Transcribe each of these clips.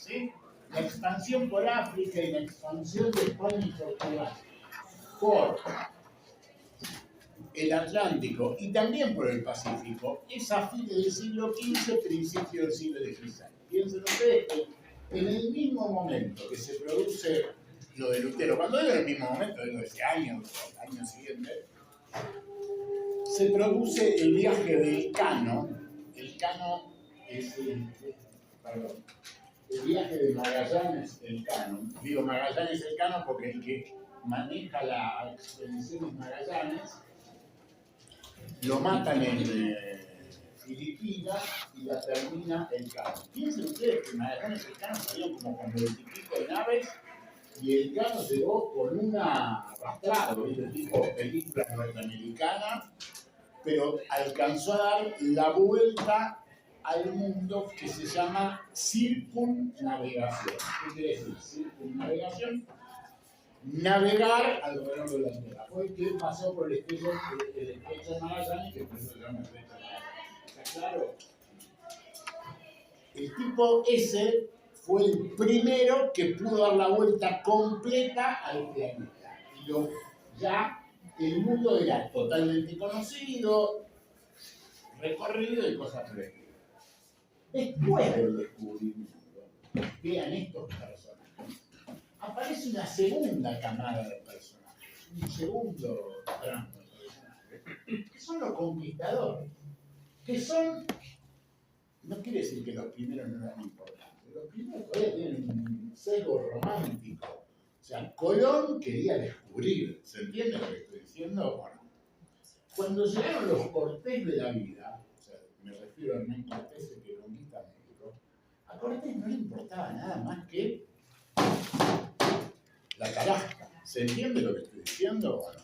¿sí? La expansión por África y la expansión de España y Portugal por el Atlántico y también por el Pacífico es a fines del siglo XV, principio del siglo XVI. Piensen ustedes que en el mismo momento que se produce lo de Lutero, cuando digo en el mismo momento, digo ese año, el año siguiente, se produce el viaje del Cano. El Cano es perdón, el viaje de Magallanes el Cano. Digo Magallanes el Cano porque el que maneja la expedición es Magallanes. Lo matan en Filipinas y la termina el Cano. Piensen ustedes que Magallanes el Cano salió como con 20 y pico de naves y el Cano llegó con una arrastrado, tipo película norteamericana, pero alcanzó a dar la vuelta al mundo que se llama circunnavegación. ¿Qué quiere decir circunnavegación? Navegar alrededor de la Tierra. Fue el que pasó por el estrecho de Magallanes, que por eso se llama estrecho de Magallanes. ¿Está claro? El tipo ese fue el primero que pudo dar la vuelta completa al planeta. Y ya el mundo era totalmente conocido, recorrido y cosas por el estilo. Después del descubrimiento, vean estos personajes, aparece una segunda camada de personajes, un segundo tramo de personajes, que son los conquistadores, que son, no quiere decir que los primeros no eran importantes, los primeros todavía tienen un sesgo romántico. O sea, Colón quería descubrir, ¿se entiende lo que estoy diciendo? Bueno, cuando llegaron los Cortés de la vida, o sea, me refiero a Hernán Cortés, el que conquista México, a Cortés no le importaba nada más que la tarasca. ¿Se entiende lo que estoy diciendo? Bueno,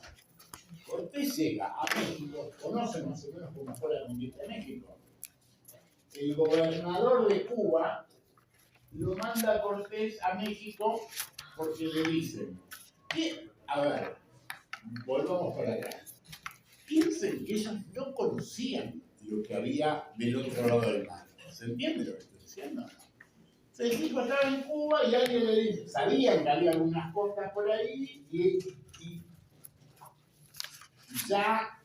Cortés llega a México, conocen más o menos cómo fue la conquista de México. El gobernador de Cuba lo manda a Cortés a México porque le dicen, a ver, volvamos para acá. Piensen que ellos no conocían lo que había del otro lado del mar. ¿Se entiende lo que estoy diciendo? Se dijo estaba en Cuba y alguien le dice, sabían que había algunas costas por ahí y ya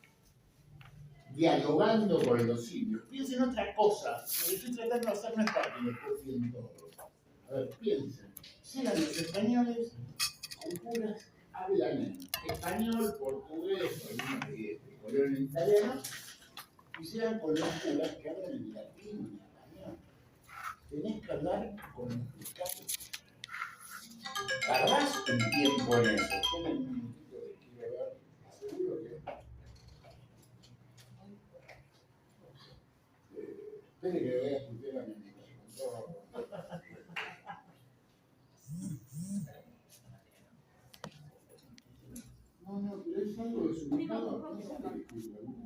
dialogando con los indios. Piensen otra cosa, lo que estoy tratando de hacer no es para que lo copien todo. A ver, piensen, llegan los españoles con puras hablan español, portugués, algunos que hablan italiano, y llegan con los curas que hablan en latín y en español. Tenés que hablar con los casos. Tardás un tiempo en eso. Esperen un minutito que quiero ver. Seguro que. Espere que le voy a escuchar a mi amigo. No, pero es algo desubicado. No sé qué disculpa.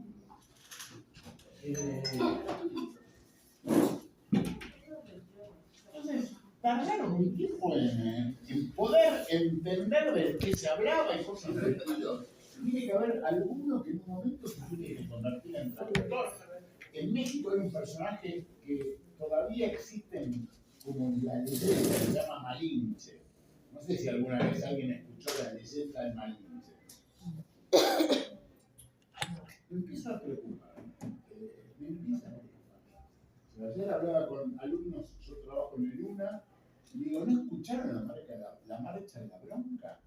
Entonces, tardaron un tiempo en poder entender de qué se hablaba y cosas del estilo. Tiene que haber alguno que en un momento se tiene que convertir en traductor. En México hay un personaje que todavía existe como en la leyenda, se llama Malinche. No sé si alguna vez alguien escuchó la leyenda del Malinche. Me empiezo a preocupar. Me empieza a preocupar. Ayer hablaba con alumnos, yo trabajo en el UNA, y digo, ¿no escucharon la marcha de la bronca?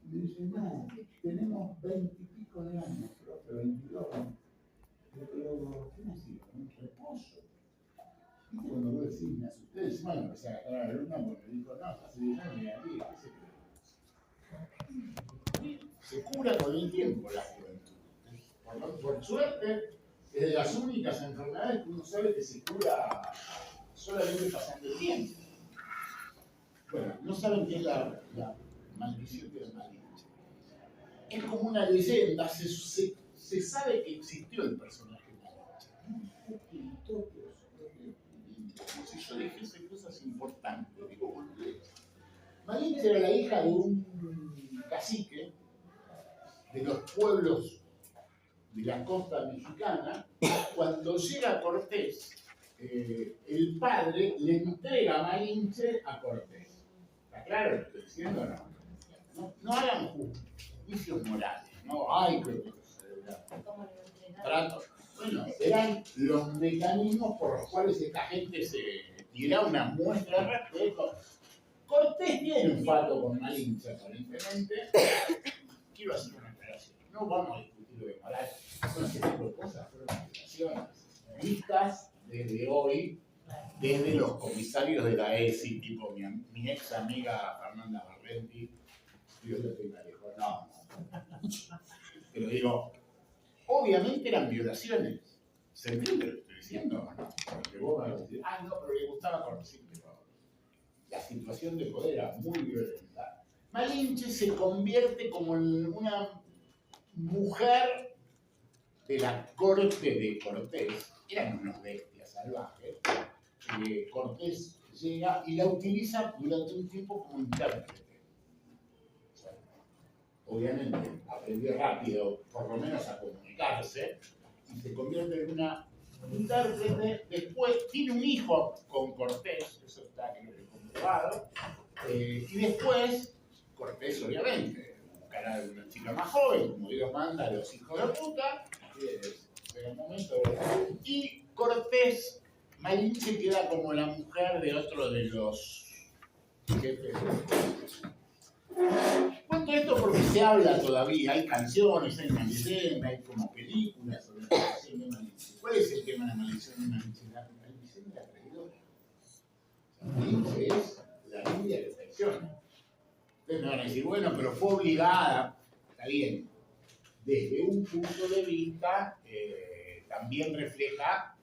Y me dice, no, tenemos 20 y pico de años, profe, 22. Pero, ¿qué me sigue? ¿Un reposo? ¿Viste cuando vos decís, me asusté? Encima lo empecé a agarrar a la alumna porque me dijo, no, hace 10 años me aquí, ¿qué se cura con el tiempo la juventud. Por suerte, es de las únicas enfermedades que uno sabe que se cura solamente pasando el tiempo. Bueno, no saben qué es la maldición de la Malinche. Es como una leyenda, se sabe que existió el personaje Malinche. Si yo dijese cosas importantes, digo, Malinche era la hija de un cacique de los pueblos de la costa mexicana. Cuando llega Cortés, el padre le entrega Malinche a Cortés. ¿Está claro lo que estoy diciendo o no? No hagan juicios morales, ¿no? Ay, que trato. Bueno, eran los mecanismos por los cuales esta gente se tira una muestra de respeto. Cortés tiene un fato con Malinche, aparentemente. Quiero hacer una aclaración. No vamos a discutir lo de moral. Bueno, ese tipo de cosas fueron aclaraciones vistas desde hoy, desde los comisarios de la ESI, tipo mi ex amiga Fernanda Barrenti. Dios lo tenga lejos. No. Pero digo, obviamente eran violaciones. ¿Se entiende lo que estoy diciendo? Porque vos vas a decir, no, pero le gustaba Cortés, pero la situación de poder era muy violenta. Malinche se convierte como en una mujer de la corte de Cortés. Eran unos bestias salvajes. Cortés llega y la utiliza durante un tiempo como intérprete. Obviamente aprendió rápido, por lo menos a comunicarse, y se convierte en una intérprete. Después tiene un hijo con Cortés, eso está comprobado, y después Cortés, obviamente, buscará una chica más joven, como Dios manda a los hijos de puta, llega un momento, y Cortés, Malinche queda como la mujer de otro de los jefes. Cuento esto porque se habla todavía, hay canciones, hay una leyenda, hay como películas sobre la maldición de Malinche. ¿Cuál es el tema de la maldición de Malinche? La maldición de la traidora. Malinche es la rubia que traiciona. Ustedes me van a decir, bueno, pero fue obligada. Está bien. Desde un punto de vista, también refleja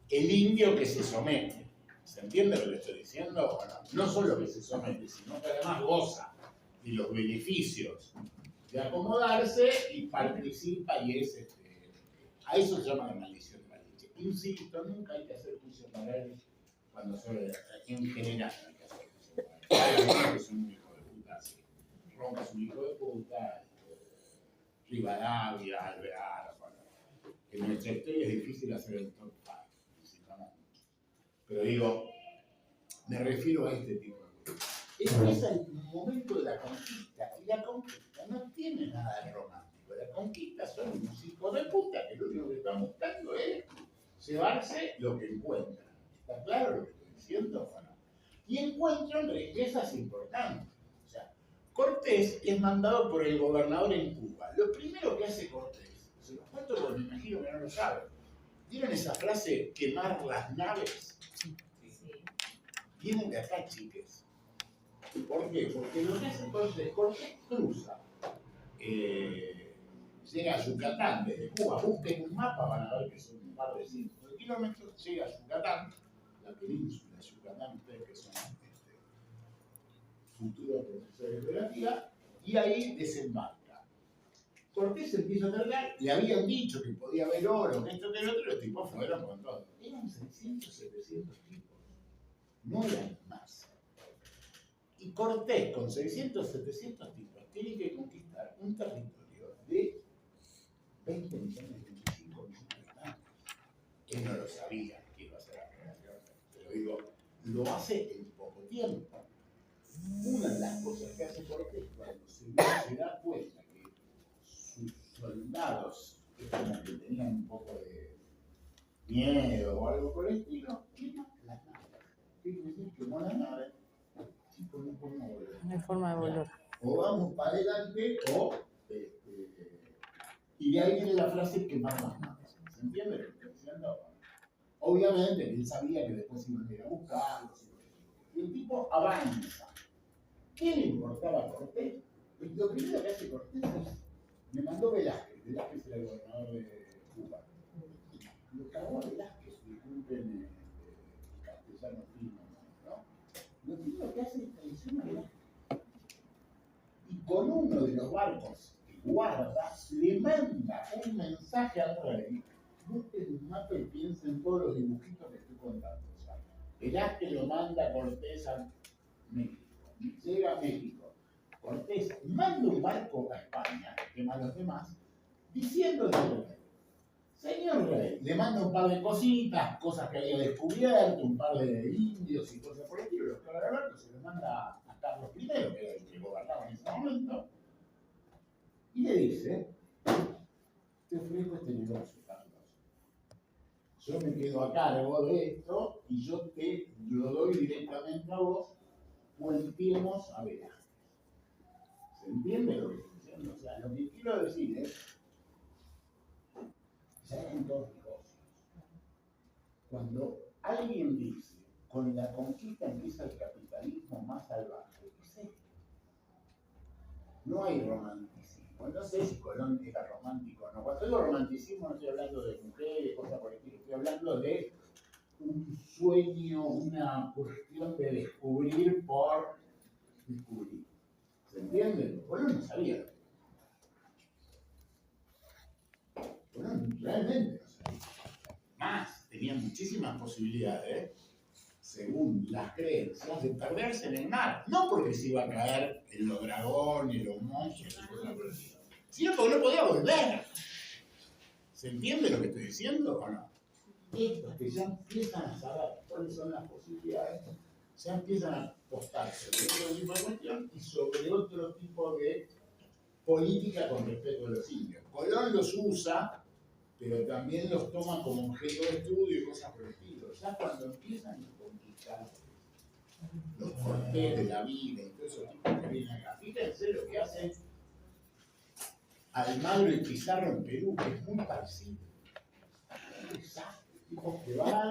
el indio que se somete. ¿Se entiende lo que estoy diciendo? Bueno, no solo que se somete, sino que además goza de los beneficios de acomodarse y participa y es a eso se llama la maldición de Malinche. Insisto, nunca hay que hacer juicios morales cuando son en general no hay que hacer juicios morales. Hay algunos que son un hijo de puta, sí. Ronca es un hijo de puta, Rivadavia, Alvear, bueno, en nuestra historia es difícil hacer el top 5, pero digo, me refiero a este tipo de cosas. Es el momento de la conquista, y la conquista no tiene nada de romántico. La conquista son unos hijos de puta que lo único que están buscando es llevarse lo que encuentran. ¿Está claro lo que estoy diciendo? Bueno, y encuentran riquezas importantes. O sea, Cortés es mandado por el gobernador en Cuba. Lo primero que hace Cortés, se los cuento porque me imagino que no lo saben. ¿Vieron esa frase, quemar las naves? Vienen de acá, chiques. ¿Por qué? Porque lo que hace Cortés cruza, llega a Yucatán desde Cuba. Busquen un mapa, van a ver que son un par de cientos de kilómetros. Llega a Yucatán, la península de Yucatán, ustedes que son futuros profesores de geografía, y ahí desembarca. Cortés empieza a tratar, le habían dicho que podía haber oro, que esto, que el otro, y los tipos fueron con todo. Eran 600, 700 tipos, no eran más. Y Cortés, con 600, 700 tipos, tiene que conquistar un territorio de 20 millones, 25 millones de habitantes. Él no lo sabía que iba a hacer la creación, pero digo, lo hace en poco tiempo. Una de las cosas que hace Cortés cuando se da cuenta que sus soldados, que como que tenían un poco de miedo o algo por el estilo, queman las naves. ¿Qué quiere decir? Quemó las naves. Chicos, no podemos volver. No hay forma de volver. O vamos para adelante o... y de ahí viene la frase quemar las naves. ¿Se entiende lo que estoy diciendo? Obviamente, él sabía que después iban a ir a buscarlos. Y el tipo avanza. ¿Qué le importaba a Cortés? Lo primero que hace Cortés es, me mandó Velázquez. Velázquez era el gobernador de Cuba. Lo cagó a Velázquez, disculpen el castellano fino, ¿no? Lo primero que hace es traiciona a Velázquez. Y con uno de los barcos que guarda, le manda un mensaje al rey. Busquen un mapa y piensen en todos los dibujitos que estoy contando. O sea, Velázquez lo manda a Cortés a México. Llega a México. Cortés manda un barco a España, que quema a los demás, diciendo al rey: Señor Rey, le manda un par de cositas, cosas que había descubierto, un par de indios y cosas por el estilo. Los Alberto se lo manda a Carlos I, que era el que gobernaba en ese momento, y le dice: te ofrezco este negocio, Carlos. Yo me quedo a cargo de esto y yo te lo doy directamente a vos, volteemos a ver. ¿Se entiende lo que estoy diciendo? O sea, lo que quiero decir es, ya en dos negocios. Cuando alguien dice, con la conquista empieza el capitalismo más salvaje, ¿qué es? No hay romanticismo. No sé si Colón era romántico o no. Cuando digo romanticismo no estoy hablando de mujeres, cosas por el estilo. Estoy hablando de un sueño, una cuestión de descubrir por descubrir. ¿Se entiende? Colón no sabía lo que era. Colón realmente no sabía. Más, tenía muchísimas posibilidades, según las creencias, de perderse en el mar. No porque se iba a caer en los dragones, los monstruos y cosas por el estilo, sino porque no podía volver. ¿Se entiende lo que estoy diciendo o no? Estos que ya empiezan a saber cuáles son las posibilidades, ya empiezan a apostar sobre otro tipo de cuestión y sobre otro tipo de política con respecto a los indios. Colón los usa, pero también los toma como objeto de estudio y cosas por el estilo. Ya cuando empiezan a conquistar los Cortés de la vida y todos esos tipos que vienen acá, fíjense lo que hacen Almagro y Pizarro en Perú, que es muy parecido. Tipos que van,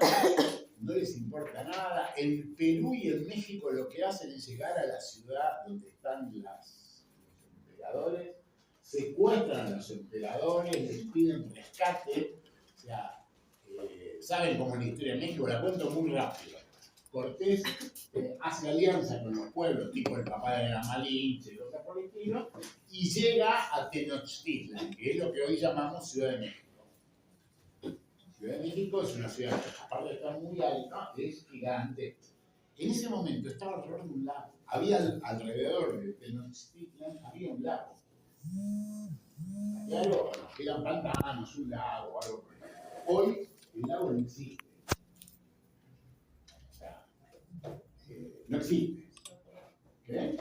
no les importa nada. En Perú y en México lo que hacen es llegar a la ciudad donde están los emperadores, secuestran a los emperadores, les piden rescate. O sea, saben cómo es la historia de México, la cuento muy rápido. Cortés hace alianza con los pueblos, tipo el papá de la Malinche, cosas por el estilo, y llega a Tenochtitlan, que es lo que hoy llamamos Ciudad de México. Ciudad de México es una ciudad que, aparte de estar muy alta, es gigante. En ese momento estaba alrededor de un lago. Había alrededor de Tenochtitlan, había un lago. Había algo, eran pantanos, un lago, algo por ahí. Hoy el lago no existe. O sea, no existe. ¿Qué?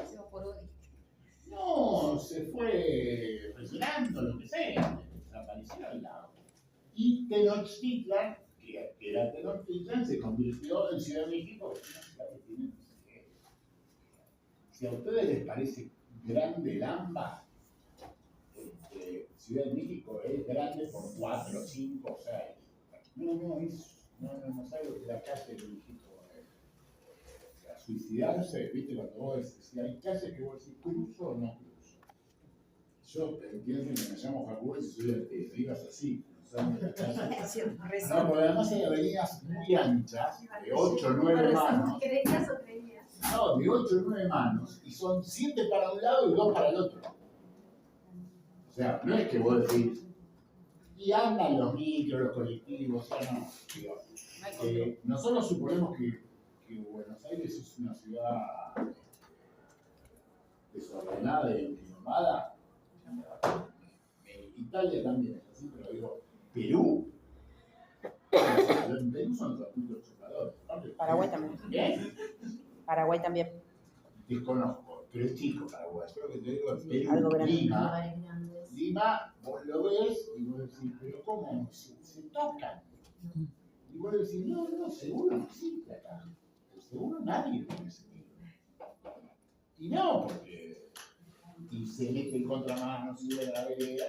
No, se fue retirando, lo que sea. Desapareció el lago. Y Tenochtitlan, que era Tenochtitlan, se convirtió en Ciudad de México, que es una ciudad que tiene, no sé qué. Si a ustedes les parece grande el AMBA, Ciudad de México es grande por 4, 5, 6. No sabe lo que la calle de México es. A suicidarse, viste, cuando vos decís, si hay calles que vos decís, ¿cruzo o no cruzo? Yo pienso que me llamo Jacobo y soy el que digas así. No, porque además hay avenidas muy anchas, de 8 o 9 manos. ¿Creías o creías? No, de 8 o 9 manos, y son 7 para un lado y 2 para el otro. O sea, no es que vos decís, y andan los micros, los colectivos, o sea, no. Digo, nosotros suponemos que Buenos Aires es una ciudad desordenada y innovada. Italia también es así, pero digo, Perú. En Perú son los adultos chocolate. Paraguay también. ¿Bien? Paraguay también. Desconozco, pero es chico Paraguay. Creo que te digo, Perú, Algo grande. Lima, vos lo ves y vos decís, pero ¿cómo? Se tocan. Y vos decís, no, seguro no existe acá. Seguro nadie tiene sentido. Y no, porque y se mete en contramano, sube a la vereda.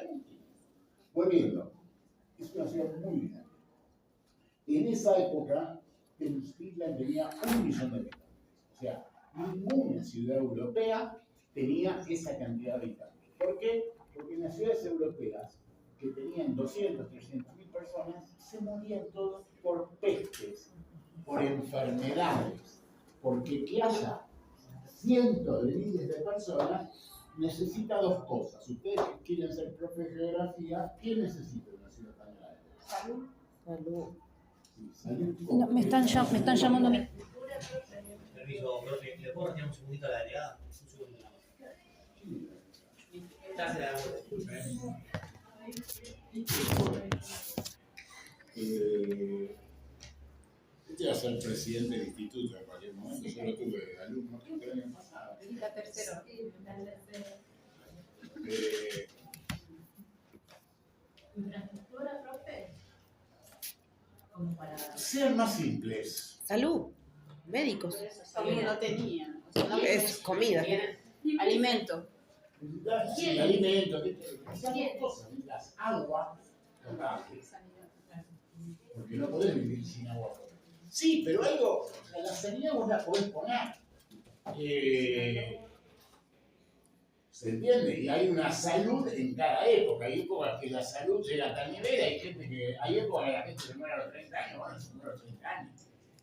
Volviendo, es una ciudad muy grande. En esa época, Tenochtitlan tenía 1 millón de habitantes. O sea, ninguna ciudad europea tenía esa cantidad de habitantes. ¿Por qué? Porque en las ciudades europeas, que tenían 200, 300.000 personas, se morían todos por pestes, por enfermedades. Porque que haya cientos de miles de personas necesita 2 cosas. Ustedes que quieren ser profe de geografía, ¿qué necesita una ciudad tan grande? Salud. Salud. Sí, salud. No, me están llamando a mí. Permiso, profe, ¿le puedo retirar un segundito a la delegada? Un segundo. Ya se la devuelvo. Este va a ser presidente del instituto en cualquier momento. Yo lo tuve de alumno, creo que el año pasado. Está tercero. Infraestructura, profe. Como para. Sean más simples. Salud. Médicos. Comida no tenía. O sea, no Es comida. Alimento. Sí, alimentos, esas cosas, las aguas potables. Porque no podés vivir sin agua potable. Sí, pero algo, o sea, la sanidad vos la podés poner. ¿Se entiende? Y hay una salud en cada época. Hay épocas que la salud llega a tal nivel, hay épocas que la gente se muere a los 30 años, bueno, se muere a los 30 años.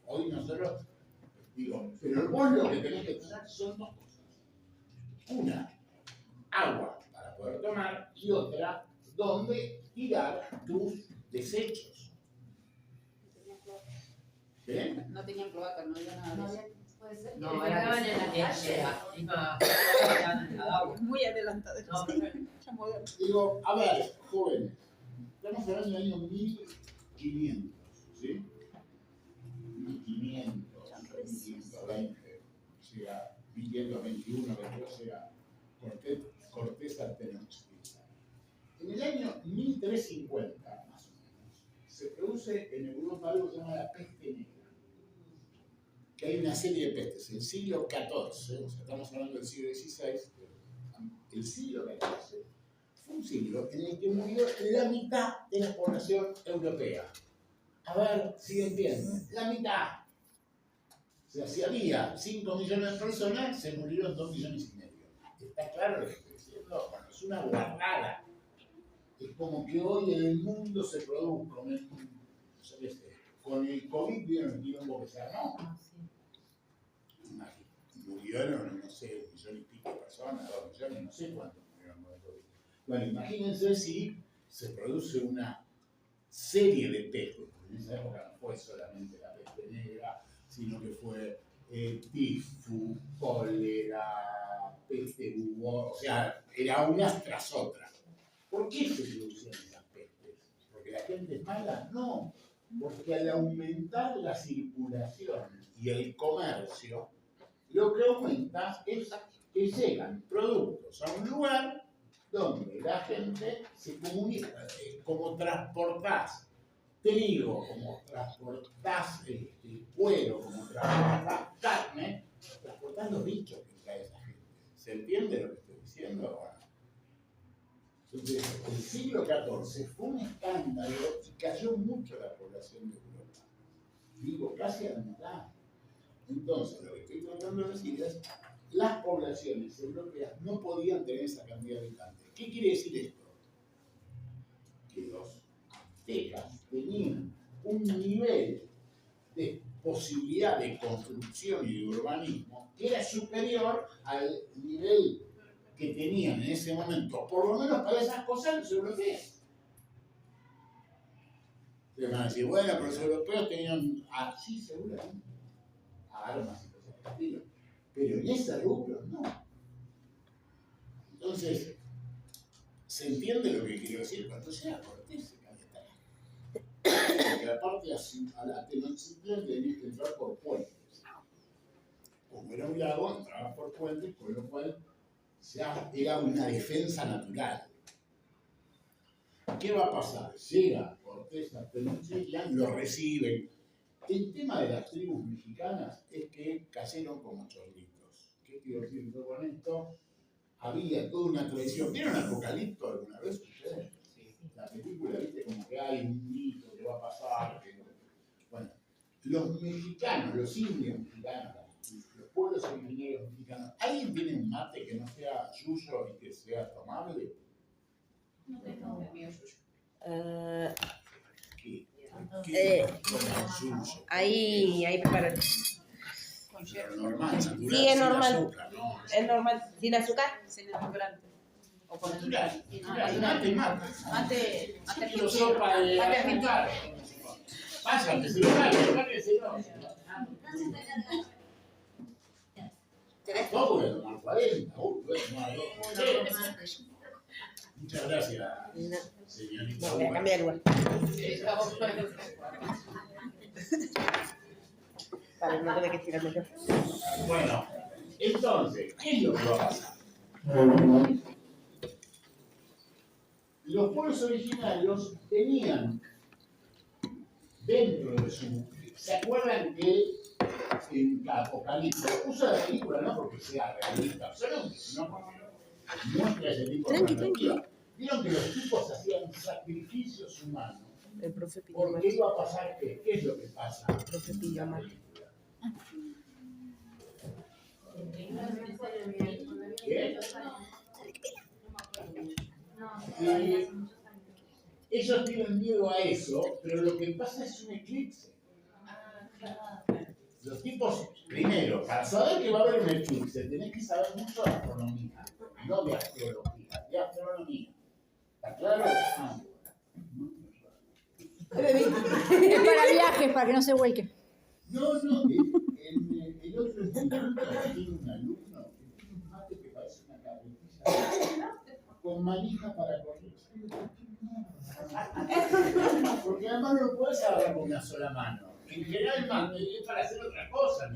Hoy nosotros, digo, pero vos lo que tenés que tener son dos cosas. Una, agua para poder tomar, y otra, donde tirar tus desechos. ¿Bien? No tenían cloaca, no había nada de eso. Puede ser. No, era que Muy adelantado. No, perfecto. Digo, a ver, jóvenes, estamos hablando del año 1500, ¿sí? 1520, llega 1521, 22, llega Cortés a Tenochtitlan. En el año 1350, más o menos, se produce en Europa algo que se llama la peste negra. Que hay una serie de pestes. El siglo XIV, o sea, estamos hablando del siglo XVI, el siglo XIV fue un siglo en el que murió la mitad de la población europea. A ver si entienden, la mitad. O sea, si había 5 millones de personas, se murieron 2 millones y medio. ¿Está claro lo que estoy diciendo? Bueno, es una guardada. Es como que hoy en el mundo se produjo con el COVID, ¿vieron el quilombo que se armó? Murieron, no sé, 1 millón y pico de personas, 2 millones, no sé cuántos murieron con el COVID. Bueno, imagínense si se produce una serie de pestes, porque en esa época no fue solamente la peste negra, sino que fue tifus, cólera, peste bubónica, o sea, era una tras otra. ¿Por qué se producían esas pestes? ¿Porque la gente es mala? No, porque al aumentar la circulación y el comercio, lo que aumenta es que llegan productos a un lugar donde la gente se comunica, como transportás trigo, como transportás cuero, como transportás carne, transportás los bichos que trae esa gente. ¿Se entiende lo que estoy diciendo? Bueno, entonces, el siglo XIV fue un escándalo y cayó mucho la población de Europa. Digo, casi a la mitad. Entonces, lo que estoy tratando de decir es, las poblaciones europeas no podían tener esa cantidad de habitantes. ¿Qué quiere decir esto? Que los aztecas tenían un nivel de posibilidad de construcción y de urbanismo que era superior al nivel que tenían en ese momento, por lo menos para esas cosas, los europeos. Se van a decir, bueno, pero los europeos tenían, sí, seguramente, armas y cosas por el estilo, pero en ese rubro no. Entonces, ¿se entiende lo que quiero decir? Cuando llega Cortés se calienta la. Porque aparte a la Tenochtitlan tenías que entrar por puentes. Como era un lago, entrabas por puentes, con lo cual ya era una defensa natural. ¿Qué va a pasar? Llega Cortés a Tenochtitlan, lo reciben. El tema de las tribus mexicanas es que cayeron como chorlitos. ¿Qué quiero decir yo con esto? Había toda una tradición. ¿Vieron Apocalipto alguna vez ustedes? Sí. La película, viste, como que hay un mito que va a pasar. Bueno, los mexicanos, los indios mexicanos, los pueblos originarios mexicanos, ¿alguien tiene un mate que no sea yuyo y que sea tomable? No tengo el mío suyo. ¿Qué? Como yuyo. Ahí preparo. Con Pero hierro. normal, natural. Sí, es sin normal. azúcar, ¿no? Es normal. ¿Sin azúcar? Sin edulcorante. O con Natural. edulcorante. Mate. Mate Quiero sopa de Mate argentino. Váyate, se lo vale, se lo ¿Tenés? no, voy a tomar 40, voy a tomar 2. Muchas gracias, No, señorita. no, voy a cambiar de lugar. Para no tener que tirarme yo. Bueno, entonces, ¿qué es lo que va a pasar? Los pueblos originarios tenían dentro de su... ¿Se acuerdan que en Apocalipsis usa la película no porque sea realista absoluto, sino muestra ese tipo de perspectiva? Vieron que los tipos hacían sacrificios humanos. El profe pidió ¿Por más. qué iba a pasar qué? ¿Qué es lo que pasa? El profe pidió más. ¿Qué? Ellos tienen miedo a eso, pero lo que pasa es un eclipse. Los tipos, primero, para saber que va a haber un eclipse, tenés que saber mucho de astronomía, no de astrología, de astronomía. ¿Está claro? Es para viajes, para que no se vuelque. No, el otro instituto tiene un alumno que tiene un mate que parece una carretilla con manija para correr. Porque además no lo puedes agarrar con una sola mano. En general el mate es para hacer otra cosa.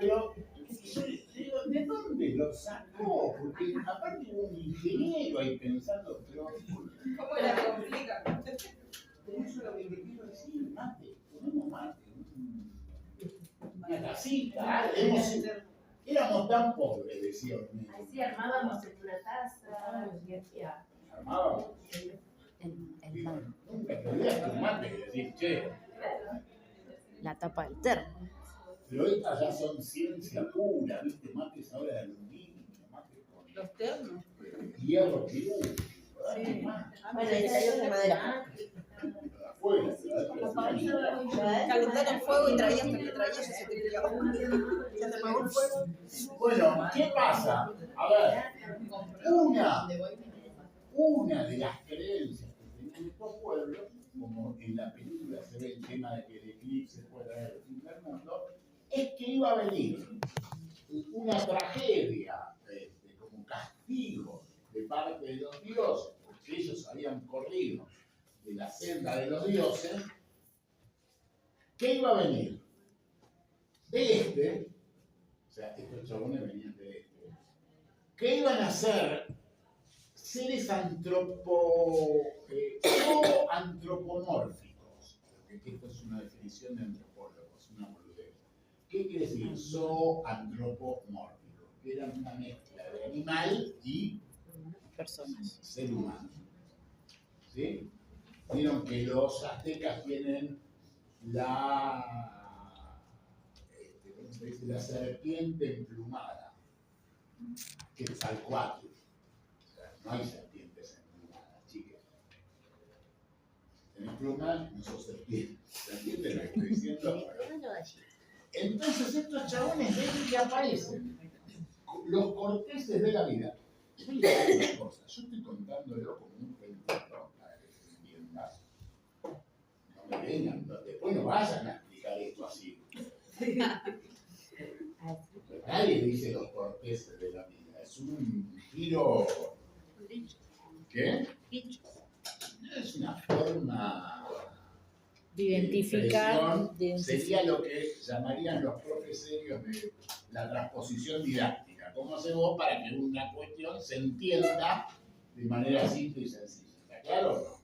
Pero yo digo, ¿de dónde lo sacó? Porque aparte hubo un ingeniero ahí pensando, pero ¿Cómo la complica? pero eso es lo que te quiero decir, mate, ponemos mate. Una casita, éramos tan pobres, decía un Así armábamos en una taza y hacía. armábamos. El mar. Nunca te olvidas tu mate y decir, che, La tapa del termo. pero estas ya son ciencia pura, ¿viste? Mates ahora de aluminio, mates con Los termos. hierro que Bueno, y tallos de madera. afuera. Calentar el fuego y traías hasta que traías y se te enfriaba. Se te apagó el fuego. Bueno, ¿qué pasa? A ver, una de las creencias que tenían estos pueblos, como en la película se ve el tema de que el eclipse puede traer el fin del mundo, es que iba a venir una tragedia como castigo de parte de los dioses, porque ellos habían corrido de la senda de los dioses. ¿Qué iba a venir? De este, o sea, estos chabones venían de este, ¿qué iban a hacer? Seres zoantropomórficos. Esto es una definición de antropólogos, una boludez. ¿Qué quiere decir zoantropomórfico? Que eran una mezcla de animal y Personas. ser humano. ¿Sí? Vieron que los aztecas tienen ¿cómo se dice? La serpiente emplumada, que es Quetzalcóatl. No hay serpientes emplumadas, chicas. En plumas no son serpientes. ¿Serpientes lo que estoy diciendo? Entonces estos chabones ven que aparecen los corteses de la vida. Yo les digo una cosa, yo estoy contándolo como un cuentito para que se entienda. No me vengan, después no vayan a explicar esto así. Nadie dice los corteses de la vida, es un giro. ¿Qué? Es una forma De identificar. sería lo que llamarían los profes serios de la transposición didáctica. ¿Cómo haces vos para que una cuestión se entienda de manera simple y sencilla? ¿Está claro o no?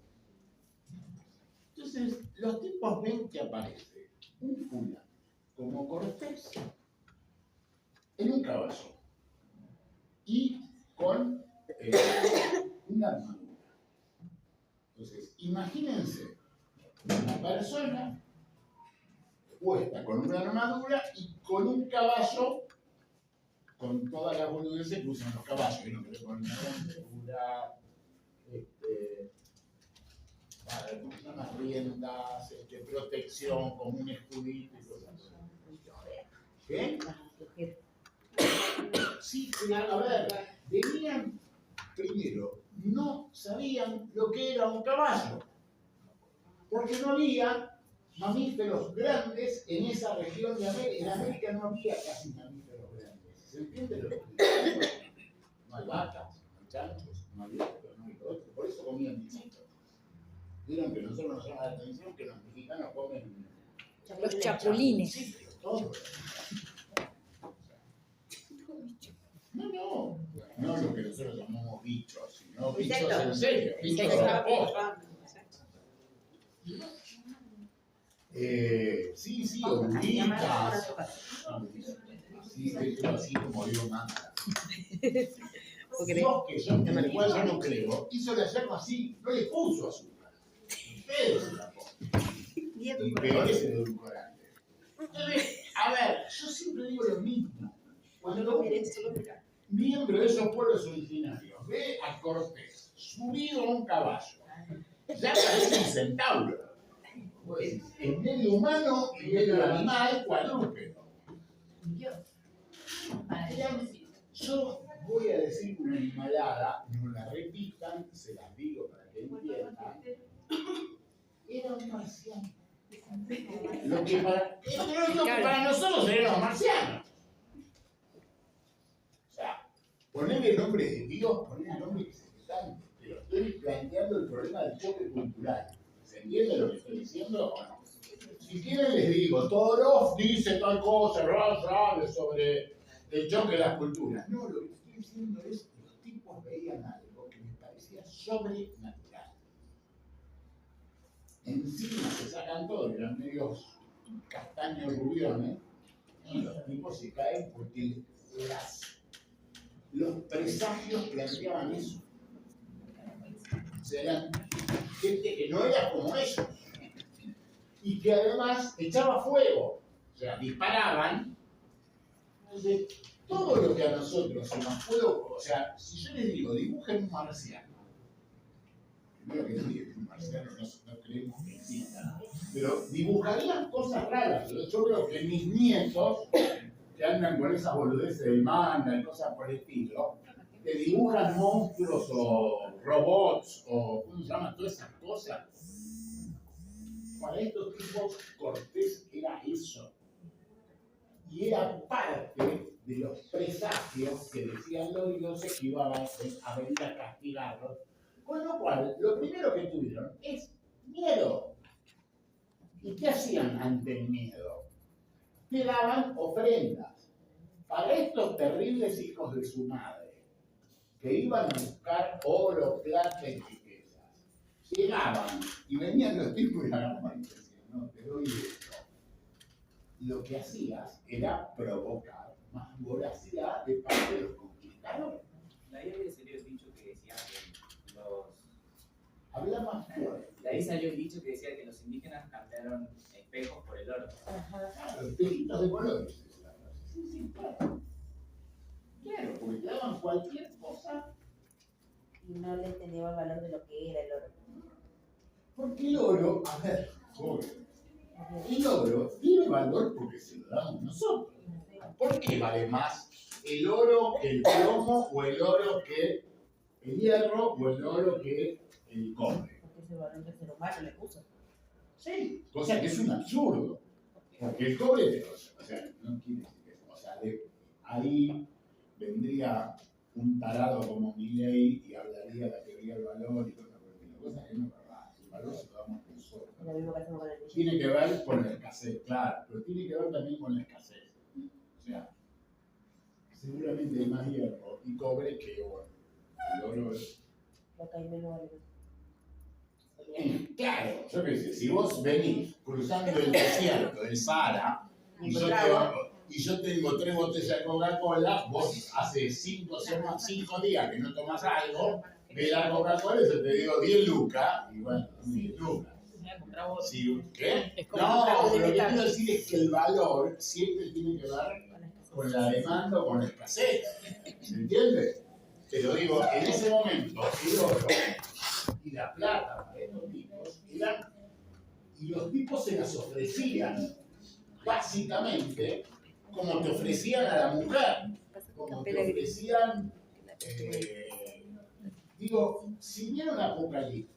Entonces, los tipos ven que aparece un fulano como Cortés en un caballo y con una armadura. Entonces, imagínense una persona puesta con una armadura y con un caballo con todas las boludeces que usan los caballos, que no quiero poner una armadura, ¿cómo se llama? Riendas, protección, como un escudito y cosas así. ¿Qué? Sí, a ver, venían, primero, no sabían lo que era un caballo, porque no había mamíferos grandes en esa región de América. En América no había casi mamíferos grandes. ¿Se entiende lo que digo? No hay vacas, no hay chanchos, no había. Vieron que nosotros nos llama la atención que los mexicanos comen Los chapulines. chapulines, todo. No lo que nosotros llamamos bichos, sino bichos en serio, bichos de la posta. Sí, oruguitas. Sí, pero así como digo más. Dios, que yo, en el cual yo no creo, hizo la yerba así, no le puso azúcar. Ustedes se la ponen. Y peor es el edulcorante. Entonces, a ver, yo siempre digo lo mismo. Cuando miembro de esos pueblos originarios ve a Cortés subido a un caballo, ya parece un centauro. Pues, es medio humano y medio animal, cuadrúpedo. Yo voy a decir una animalada, no la repitan, se las digo para que entiendan. Era un marciano. Lo que para nosotros eran los marcianos. O sea, ponerle el nombre de Dios, ponerle el nombre que se están, pero estoy planteando el problema del choque cultural. ¿Se entiende lo que estoy diciendo o no? Si quieren les digo, Todorov dice tal cosa, sobre el choque de las culturas. No, lo que estoy diciendo es que los tipos veían algo que les parecía sobrenatural. Encima se sacan todos, eran medios castaños rubiones, y los tipos se caen porque los presagios planteaban eso. O sea, eran gente que no era como ellos. Y que además echaba fuego. O sea, disparaban. Entonces, todo lo que a nosotros se nos puede... O sea, si yo les digo, dibujen un marciano. Primero que sí, un marciano no creemos que exista. Pero dibujarían cosas raras. Yo veo que mis nietos, que andan con esas boludeces del manga y cosas por el estilo, que dibujan monstruos o robots o ¿cómo se llaman todas esas cosas? Para estos tipos Cortés era eso. Y era parte de los presagios que decían los dioses que iban a venir a castigarlos. Con lo cual, lo primero que tuvieron es miedo. ¿Y qué hacían ante el miedo? Te daban ofrendas para estos terribles hijos de su madre, que iban a buscar oro, plata y riquezas. Llegaban y venían los tipos y la agarraban y decían, no, te doy esto. Lo que hacías era provocar más voracidad de parte de los conquistadores. De ahí había salido el dicho que decía que los... Habla más fuerte. De ahí salió el dicho que decía que los indígenas cambiaron espejos por el oro. Claro, espejitos de colores. Sí, claro. Claro, porque te daban cualquier cosa. Y no le entendía el valor de lo que era el oro. Porque el oro, a ver, obvio, el oro tiene valor porque se lo damos nosotros. ¿Por qué vale más el oro que el plomo o el oro que el hierro o el oro que el cobre? Porque ese valor que el ser humano le puso. Sí, cosa que es un absurdo. Porque el cobre, o sea, no quiere decir que, o sea, ahí vendría un tarado como Milley y hablaría de la teoría del valor y cosas por el estilo. Cosa que no es verdad. El valor se lo damos nosotros. Es lo mismo que hacemos con el billete. Tiene que ver con la escasez, claro, pero tiene que ver también con la escasez. O sea, seguramente hay más hierro y cobre que oro. El oro es... Lo que hay menos valor. Claro, yo qué sé, si vos venís cruzando el desierto del Sahara y yo tengo 3 botellas de Coca-Cola, vos hace 5 días que no tomás algo, ves la Coca-Cola y yo te digo 10 lucas, y bueno, 10 lucas. Sí, ¿qué? No, pero lo que quiero decir es que el valor siempre tiene que ver con la demanda o con la escasez. ¿Se entiende? Pero digo, en ese momento, el oro y la plata para estos tipos eran, y los tipos se las ofrecían básicamente como te ofrecían a la mujer, como te ofrecían, digo, si vieron Apocalipsis,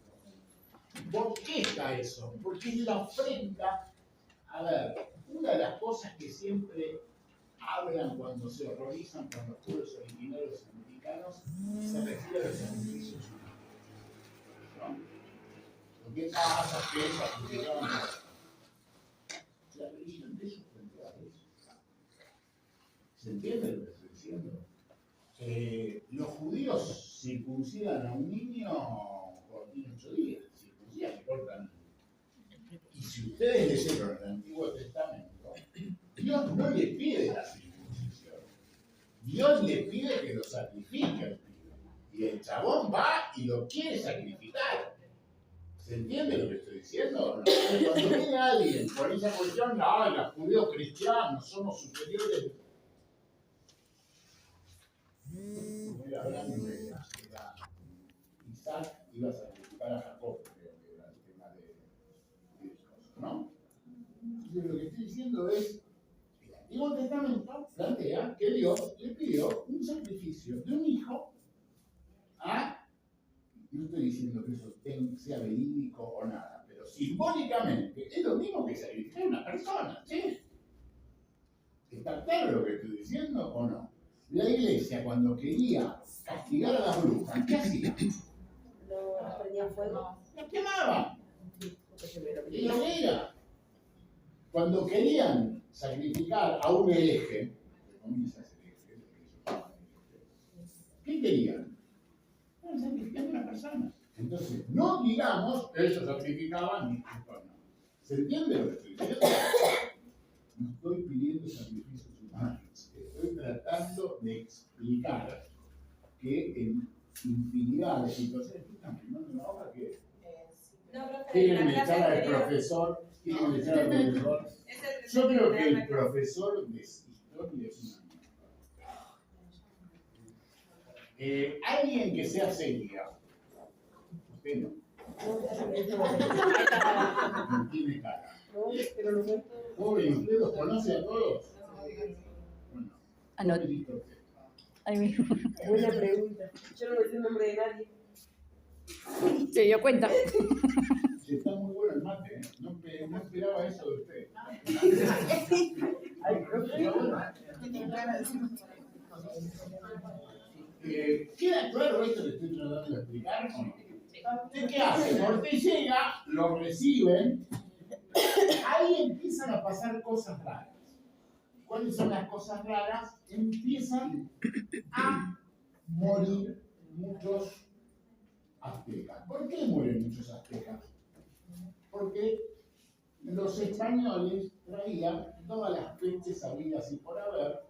¿por qué está eso? Porque es la ofrenda. A ver, una de las cosas que siempre hablan cuando se horrorizan con los pueblos originarios americanos se refiere a los sacrificios humanos. ¿No? ¿Qué pasa? ¿Qué sacrificaban? La religión de ellos frente a eso. ¿Se entiende lo que estoy diciendo? Los judíos circuncidan a un niño cuando tiene 8 días. Circuncidan, le cortan. Y si ustedes leyeron el Antiguo Testamento, Dios no le pide la circuncisión. Dios le pide que lo sacrifique al pibe. Y el chabón va y lo quiere sacrificar. ¿Se entiende lo que estoy diciendo? Cuando viene alguien por esa cuestión, los judíos cristianos somos superiores. Voy hablando de Isaac iba a sacrificar a Jacob, creo que era el tema de eso, ¿no? Entonces lo que estoy diciendo es, el Antiguo Testamento plantea que Dios le pidió un sacrificio de un hijo a, no estoy diciendo que eso sea verídico o nada, pero simbólicamente es lo mismo que sacrificar a una persona, ¿sí? ¿Está claro lo que estoy diciendo o no? La iglesia, cuando quería castigar a las brujas, ¿qué hacía? ¿No prendían fuego? Las quemaban. Y lo que era. Cuando querían sacrificar a un hereje, ¿qué querían? Sacrificar a una persona. Entonces, no digamos que ellos sacrificaban y esto no. ¿Se entiende lo que estoy diciendo? No estoy pidiendo sacrificios humanos. Estoy tratando de explicar que en infinidad de situaciones, están filmando una hoja que No, profe, quieren la clase echar al anterior. profesor, quieren echar al profesor. Es el Yo creo que el de profesor de historia es una mierda. Alguien que sea seria, usted no, no tiene cara. Pero no sé. Joven, ¿usted los conoce a todos? Bueno, Ah, no. jovencito usted. Ahí mismo. Buena pregunta. Yo no me sé el nombre de nadie. Se dio cuenta. Sí, está muy bueno el mate, ¿eh? No esperaba eso de usted. Ay, profe. Está bueno. ¿Queda claro esto que estoy tratando de explicar? ¿O no? ¿Usted qué hace? Porque llega, lo reciben, ahí empiezan a pasar cosas raras. ¿Cuáles son las cosas raras? Empiezan a morir muchos aztecas. ¿Por qué mueren muchos aztecas? Porque los españoles traían todas las peces habidas y por haber,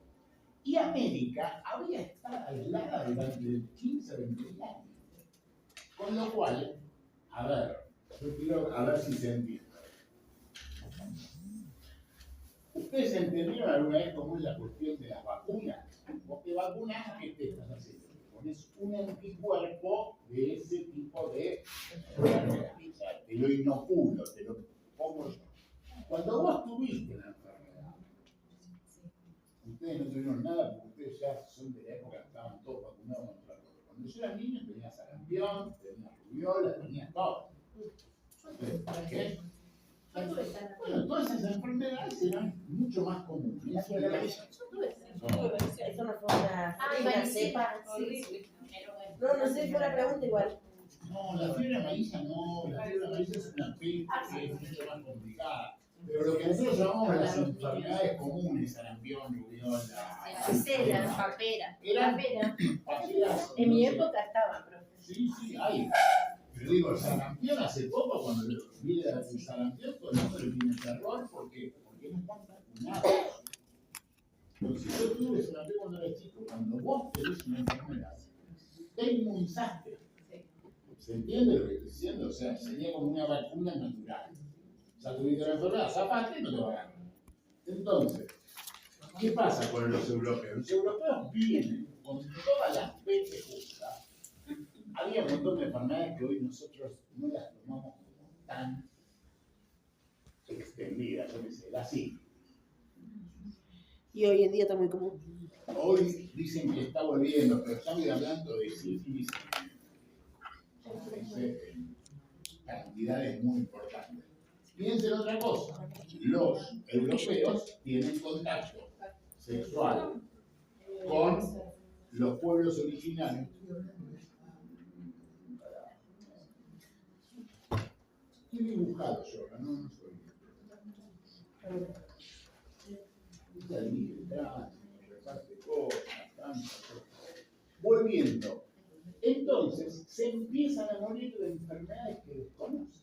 y América había estado aislada durante 15 o 20 años. Con lo cual, a ver, yo quiero a ver si se entiende. ¿Ustedes entendieron alguna vez cómo es la cuestión de las vacunas? ¿Vos te vacunás? ¿Qué te estás haciendo? Pones un anticuerpo de ese tipo de enfermedad. O sea, te lo inoculo, te lo pongo yo. Cuando vos tuviste la enfermedad, ustedes no tuvieron nada porque ustedes ya son de la época que estaban todos vacunados contra todo. Cuando yo era niño tenía sarampión, tenía rubiola, tenía todo. ¿Para qué? Bueno, todas esas enfermedades eran mucho más comunes. La fiebre amarilla. Eso no fue una cepa. Horrible. No sé, fue una pregunta igual. No, la fiebre amarilla no, la fiebre amarilla es una peste que es mucho más complicada. Pero lo que nosotros llamamos las enfermedades comunes, sarampión, rubiola, Cera, papera. eran Papera. paperas. En mi época estaba, profe. Sí, hay. Pero digo, el sarampión hace poco, cuando viene el sarampión, todo el mundo le tiene terror porque no están vacunados. Entonces, yo tuve sarampión cuando era chico, cuando vos tenés una enfermedad, te inmunizaste. ¿Se entiende lo que estoy diciendo? O sea, sería como una vacuna natural. Ya tuviste la enfermedad, zapaste y no te va a ganar. Entonces, ¿qué pasa con los europeos? Los europeos vienen con todas las peces justas. Había un montón de enfermedades que hoy nosotros no las tomamos como tan extendidas, yo qué sé, la sífilis. Y hoy en día está muy común. Hoy dicen que está volviendo, pero estamos hablando de sífilis en cantidades muy importantes. Piensen otra cosa, los europeos tienen contacto sexual con los pueblos originarios. Estoy dibujado yo, no soy. Está ahí detrás, reparte cosas, tantas cosas. Volviendo. Entonces, se empiezan a morir de enfermedades que desconocen.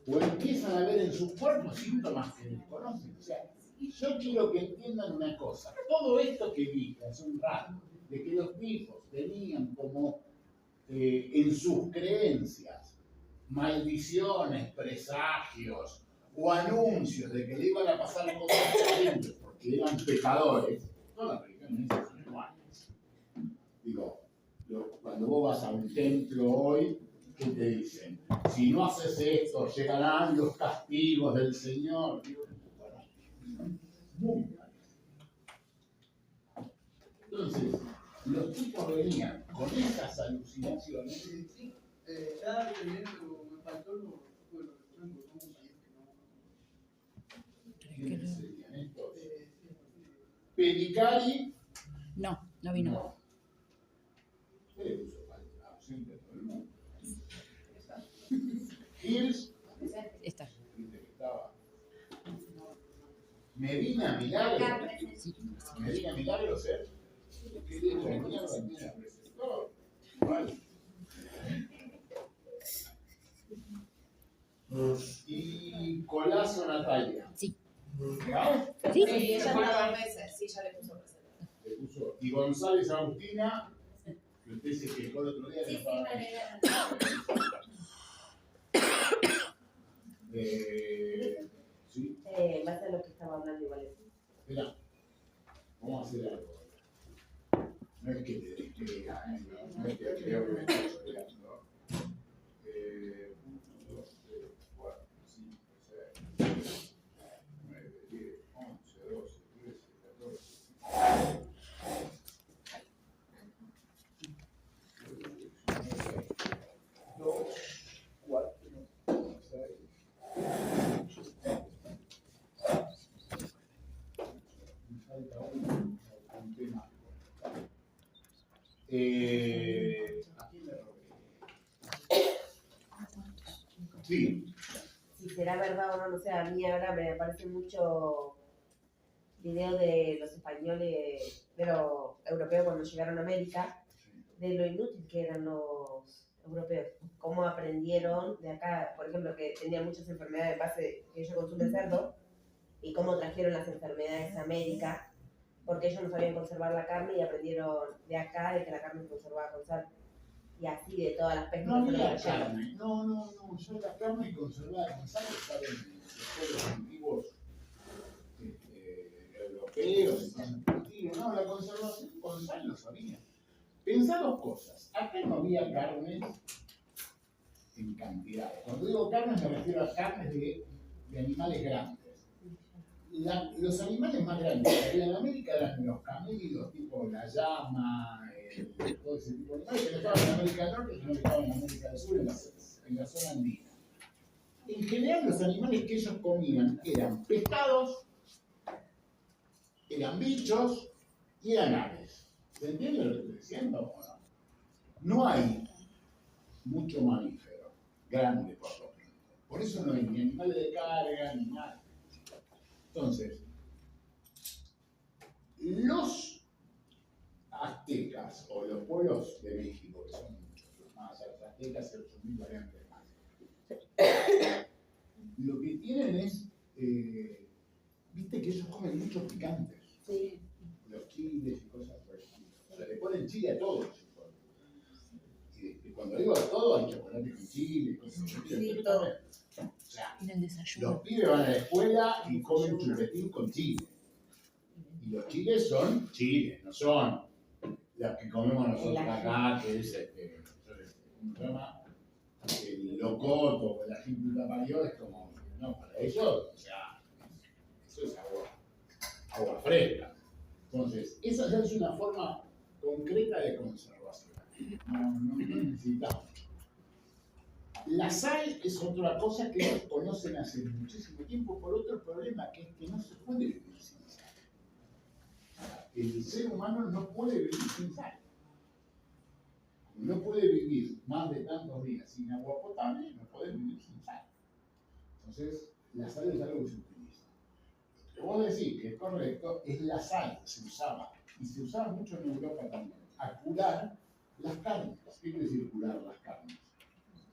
O empiezan a ver en sus cuerpos síntomas que desconocen. O sea, yo quiero que entiendan una cosa. Todo esto que dije hace un rato, de que los viejos tenían como en sus creencias maldiciones, presagios o anuncios de que le iban a pasar cosas terribles porque eran pecadores, todas las religiones son iguales. Digo, cuando vos vas a un templo hoy, ¿qué te dicen? Si no haces esto, llegarán los castigos del Señor. Digo, muy mal. Entonces, los tipos venían con esas alucinaciones. Sí, ya pero me faltó lo que son un país que no. ¿Quiénes serían estos? Pedicari. No, no vino. Ausente todo el mundo. Hills. Está. Viste que estaba. Medina Milagro. Medina Milagros, ¿eh? ¿Qué dijo? Mierda, mira, presentó. Vale. Y Colazo Natalia. Sí. ¿Ya? Sí. Sí, ella fue 2 veces, sí, ya le puso presente. Le puso. Y González Agustina, que usted se quejó el otro día. Sí, que sí, estaba- María. Sí, En base a lo que estaba hablando igual. espera. Vamos a hacer algo. No es que te despliega, no es que creo que me estoy esperando. 1, 2, 3, 4, 5, 6, 9, 10, 11, 12, 13, 14. 2, 4, 6. Me falta un tema. ¿A quién le robé? Sí, Si será verdad o no, no sé, a mí ahora me aparece mucho video de los españoles, de los europeos cuando llegaron a América, de lo inútil que eran los europeos, cómo aprendieron de acá, por ejemplo, que tenían muchas enfermedades en base que ellos consumen cerdo, y cómo trajeron las enfermedades a América, porque ellos no sabían conservar la carne y aprendieron de acá de que la carne se conservaba con sal. Y así de todas las pestes. no había carne. No, yo la carne conservada con sal estaba en los pueblos antiguos europeos, no, la conservación con sal no sabía. Pensá 2 cosas. Acá no había carnes en cantidad. Cuando digo carnes me refiero a carnes de animales grandes. Los animales más grandes que había en América eran los camellos, tipo la llama, todo ese tipo de animales que no estaban en América del Norte, sino que estaban en América del Sur, en la zona andina. En general, los animales que ellos comían eran pescados, eran bichos y eran aves. ¿Se entiende lo que estoy diciendo o no? No hay mucho mamífero grande por lo menos. Por eso no hay ni animales de carga ni nada. Entonces, los aztecas o los pueblos de México, que son muchos, los más aztecas y 8.000 variantes más, lo que tienen es, viste que ellos comen muchos picantes, Sí. los chiles y cosas por el estilo. O sea, le ponen chile a todo. Y cuando digo a todo, hay chocolate con chile, cosas por el estilo. Sí, Pero todo. también, o sea, En el desayuno. los pibes van a la escuela y comen chupetín con chile. Y los chiles son chiles, no son los que comemos nosotros acá, que es ¿cómo se llama? El locoto o la gente parió, es como, no, para ellos, o sea, eso es agua fresca. Entonces, esa ya es una forma concreta de conservación. No necesitamos. La sal es otra cosa que ellos conocen hace muchísimo tiempo por otro problema, que es que no se puede vivir sin sal. El ser humano no puede vivir sin sal. No puede vivir más de tantos días sin agua potable, no puede vivir sin sal. Entonces, la sal es algo que se utiliza. Lo que vos decís que es correcto es la sal, se usaba, y se usaba mucho en Europa también, a curar las carnes. ¿Qué quiere decir curar las carnes?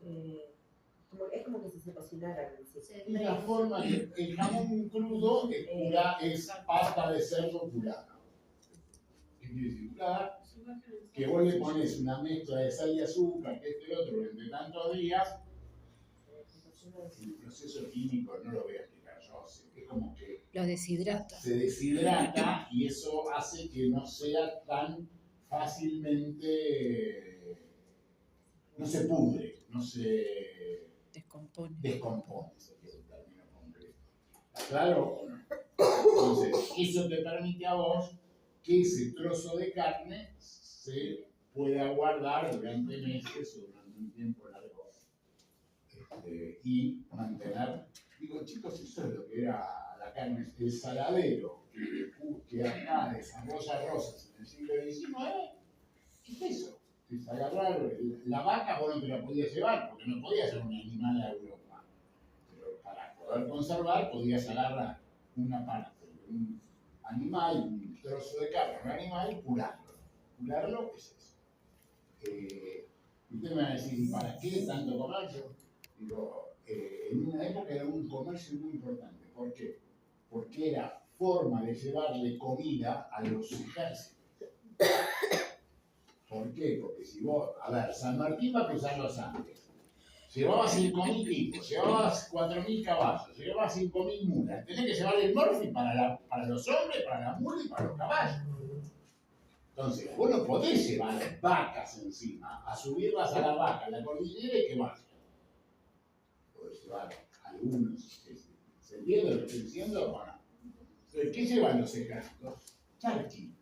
Es como que si se cocinaran. Se Y la forma que el jamón crudo es pasta de cerdo curada. ¿Qué quiere decir curada? Que vos le pones una mezcla de sal y azúcar, que este y otro, durante tantos días, el proceso químico no lo voy a explicar yo, es como que Lo deshidrata. se deshidrata y eso hace que no sea tan fácilmente, no se pudre, no se Descompone. descompone, ese es el término concreto. ¿Está claro o no? Entonces, eso te permite a vos que ese trozo de carne se pueda guardar durante meses o durante un tiempo largo y mantener. Digo, chicos, eso es lo que era la carne, el saladero que acá desarrolla Rosas en el siglo XIX. ¿Qué es eso? Es agarrar la vaca, vos no te la podías llevar porque no podías ser un animal a Europa. Pero para poder conservar, podías agarrar una parte de un animal, un trozo de carne, un animal, y curarlo. Curarlo es eso. Usted me va a decir, ¿y para qué tanto comercio? Digo, en una época era un comercio muy importante. ¿Por qué? Porque era forma de llevarle comida a los ejércitos. ¿Por qué? Porque si vos, a ver, San Martín va a cruzar los Andes. Llevabas 5.000 tipos, llevabas 4.000 caballos, llevabas 5.000 mulas. Tenés que llevar el morfi para los hombres, para la mula y para los caballos. Entonces, vos no podés llevar vacas encima, a subirlas a la vaca, a la cordillera y que vayan. Podés llevar algunos. ¿Se entiende lo que estoy diciendo? Bueno, ¿qué llevan los ejércitos? Charqui.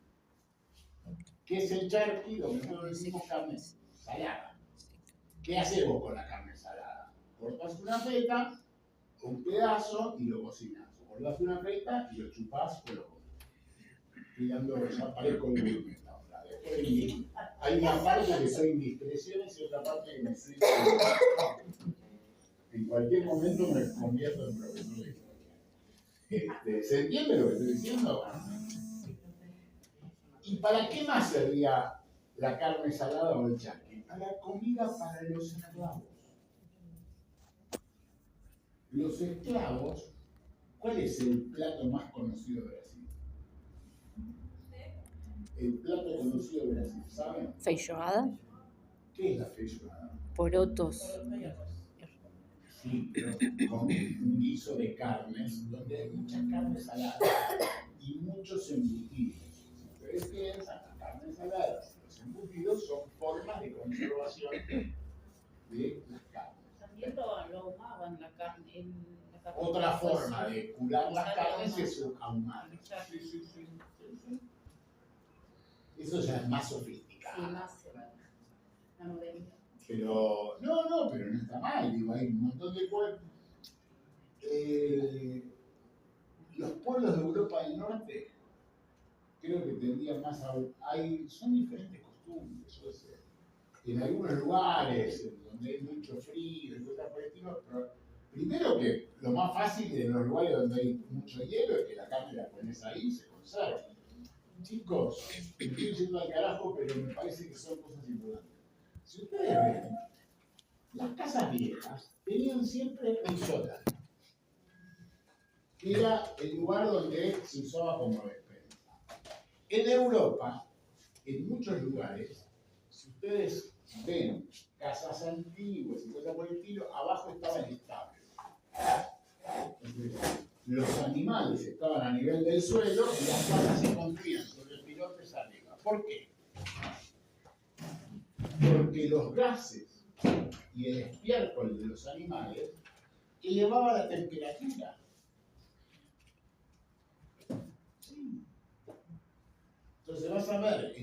¿Qué es el charqui? Lo que nosotros decimos carne salada. ¿Qué haces vos con la carne salada? Cortas una feta, un pedazo y lo cocinas. O cortas una feta y lo chupás o lo comes. Estoy dando, ya parezco el gourmet ahora. Después hay una parte que son indiscreciones y otra parte que me sirve. En cualquier momento me convierto en profesor de historia. ¿Se entiende lo que estoy diciendo? ¿Y para qué más servía la carne salada o el charqui? Para comida para los esclavos. Los esclavos, ¿cuál es el plato más conocido de Brasil? El plato conocido de Brasil, ¿saben? Feijoada, ¿Qué es la feijoada? porotos. Sí, con un guiso de carnes, donde hay mucha carne salada y muchos embutidos. Si ustedes piensan, las carnes saladas y los embutidos son formas de conservación de las carnes. También lo ahumaban la carne. Otra forma de curar las carnes es ahumar. Sí. Eso ya es más sofisticado. Sí, más la modernidad. Pero no está mal, digo, hay un montón de pueblos. Los pueblos de Europa del Norte creo que tendrían más son diferentes costumbres, yo sé. En algunos lugares donde hay mucho frío y cosas por el estilo, pero primero que lo más fácil de los lugares donde hay mucho hielo es que la carne la pones ahí y se conserva. Chicos, estoy diciendo al carajo, pero me parece que son cosas importantes. Si ustedes ven, las casas viejas tenían siempre el sótano, que era el lugar donde se usaba como despensa. En Europa, en muchos lugares, si ustedes ven casas antiguas y cosas por el estilo, abajo estaba el establo. Entonces, los animales estaban a nivel del suelo y las casas se construían sobre pilotes arriba. ¿Por qué? Porque los gases y el estiércol de los animales elevaba la temperatura. Sí. Entonces vas a ver,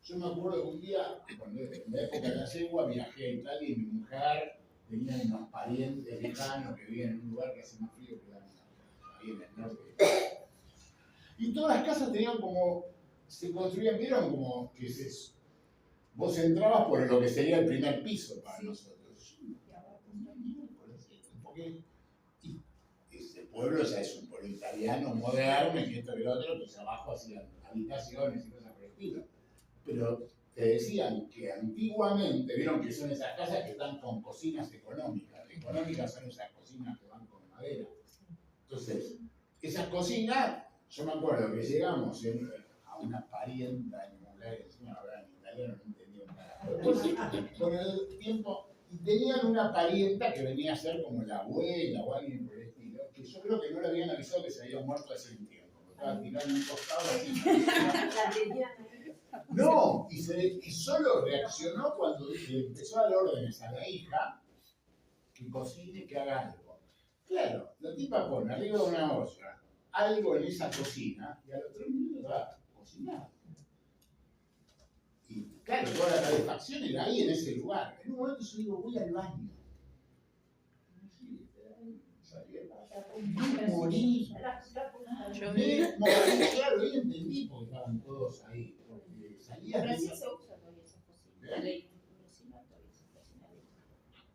yo me acuerdo que un día, cuando en la época de la yegua, viajé a Italia y mi mujer tenía unos parientes lejanos que vivían en un lugar que hace más frío que ahí en el norte. Y todas las casas tenían como, se construían, vieron como que vos entrabas por lo que sería el primer piso para nosotros. porque ese pueblo ya es un pueblo italiano moderno y esto y lo otro, pues abajo hacían habitaciones y cosas por el estilo. Pero te decían que antiguamente, vieron que son esas casas que están con cocinas económicas. Económicas son esas cocinas que van con madera. Entonces, esas cocinas, yo me acuerdo que llegamos a una parienta en Mulay, encima hablaban en italiano, no entendía nada. Después, con el tiempo, y tenían una parienta que venía a ser como la abuela o alguien por el estilo, que yo creo que no le habían avisado que se había muerto hace un tiempo. Estaba tirado en un costado así. No, y solo reaccionó cuando le empezó a dar órdenes a la hija que cocine, que haga algo. Claro, la tipa pone arriba de una olla algo en esa cocina y a los 3 minutos va a cocinar. Y claro, toda la calefacción era ahí en ese lugar. En un momento yo digo, voy al baño. Me morí. Claro, ahí entendí porque estaban todos ahí. Porque salían. Pero sí se usa todavía esa cocina. Cocina todavía se cocina.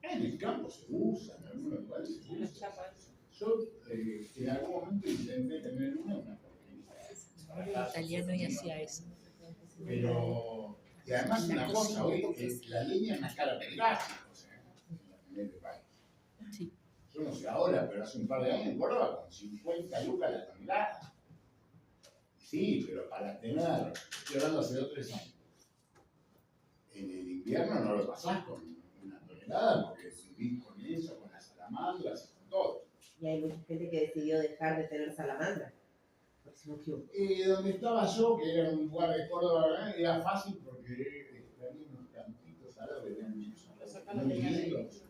En el campo se usa, en algunos lugares se En los usa. chapas. Yo en algún momento intenté tener una porquería. Italiano y hacía eso. Pero, y además una cosa, hoy la leña es más cara que el gas, o sea, en este país. Sí. Yo no sé ahora, pero hace un par de años en Córdoba con 50 lucas la tonelada. Sí, pero para tener, estoy hablando hace 2 o 3 años. En el invierno no lo pasás con una tonelada porque vivís con eso, con las salamandras y con todo. Y hay mucha gente que decidió dejar de tener salamandra. Porque se murió. Donde estaba yo, que era un lugar de Córdoba, era fácil porque había unos campitos al lado que eran muy lindos.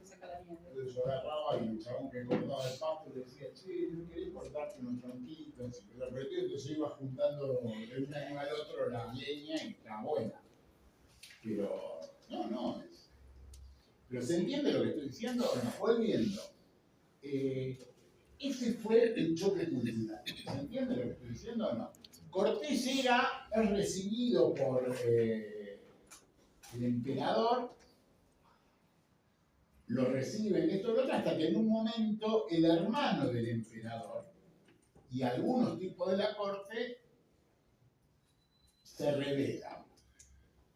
Entonces yo agarraba y el chabón que cortaba el pasto le decía, che, ¿no querés cortarte unos tronquitos? Y lo repetía, entonces iba juntando de un año al otro la leña y está buena. Pero, no, pero ¿se entiende lo que estoy diciendo o no? Volviendo. Ese fue el choque cultural. ¿Se entiende lo que estoy diciendo o no? Cortés es recibido por el emperador, lo reciben esto y lo otro, hasta que en un momento el hermano del emperador y algunos tipos de la corte se rebelan.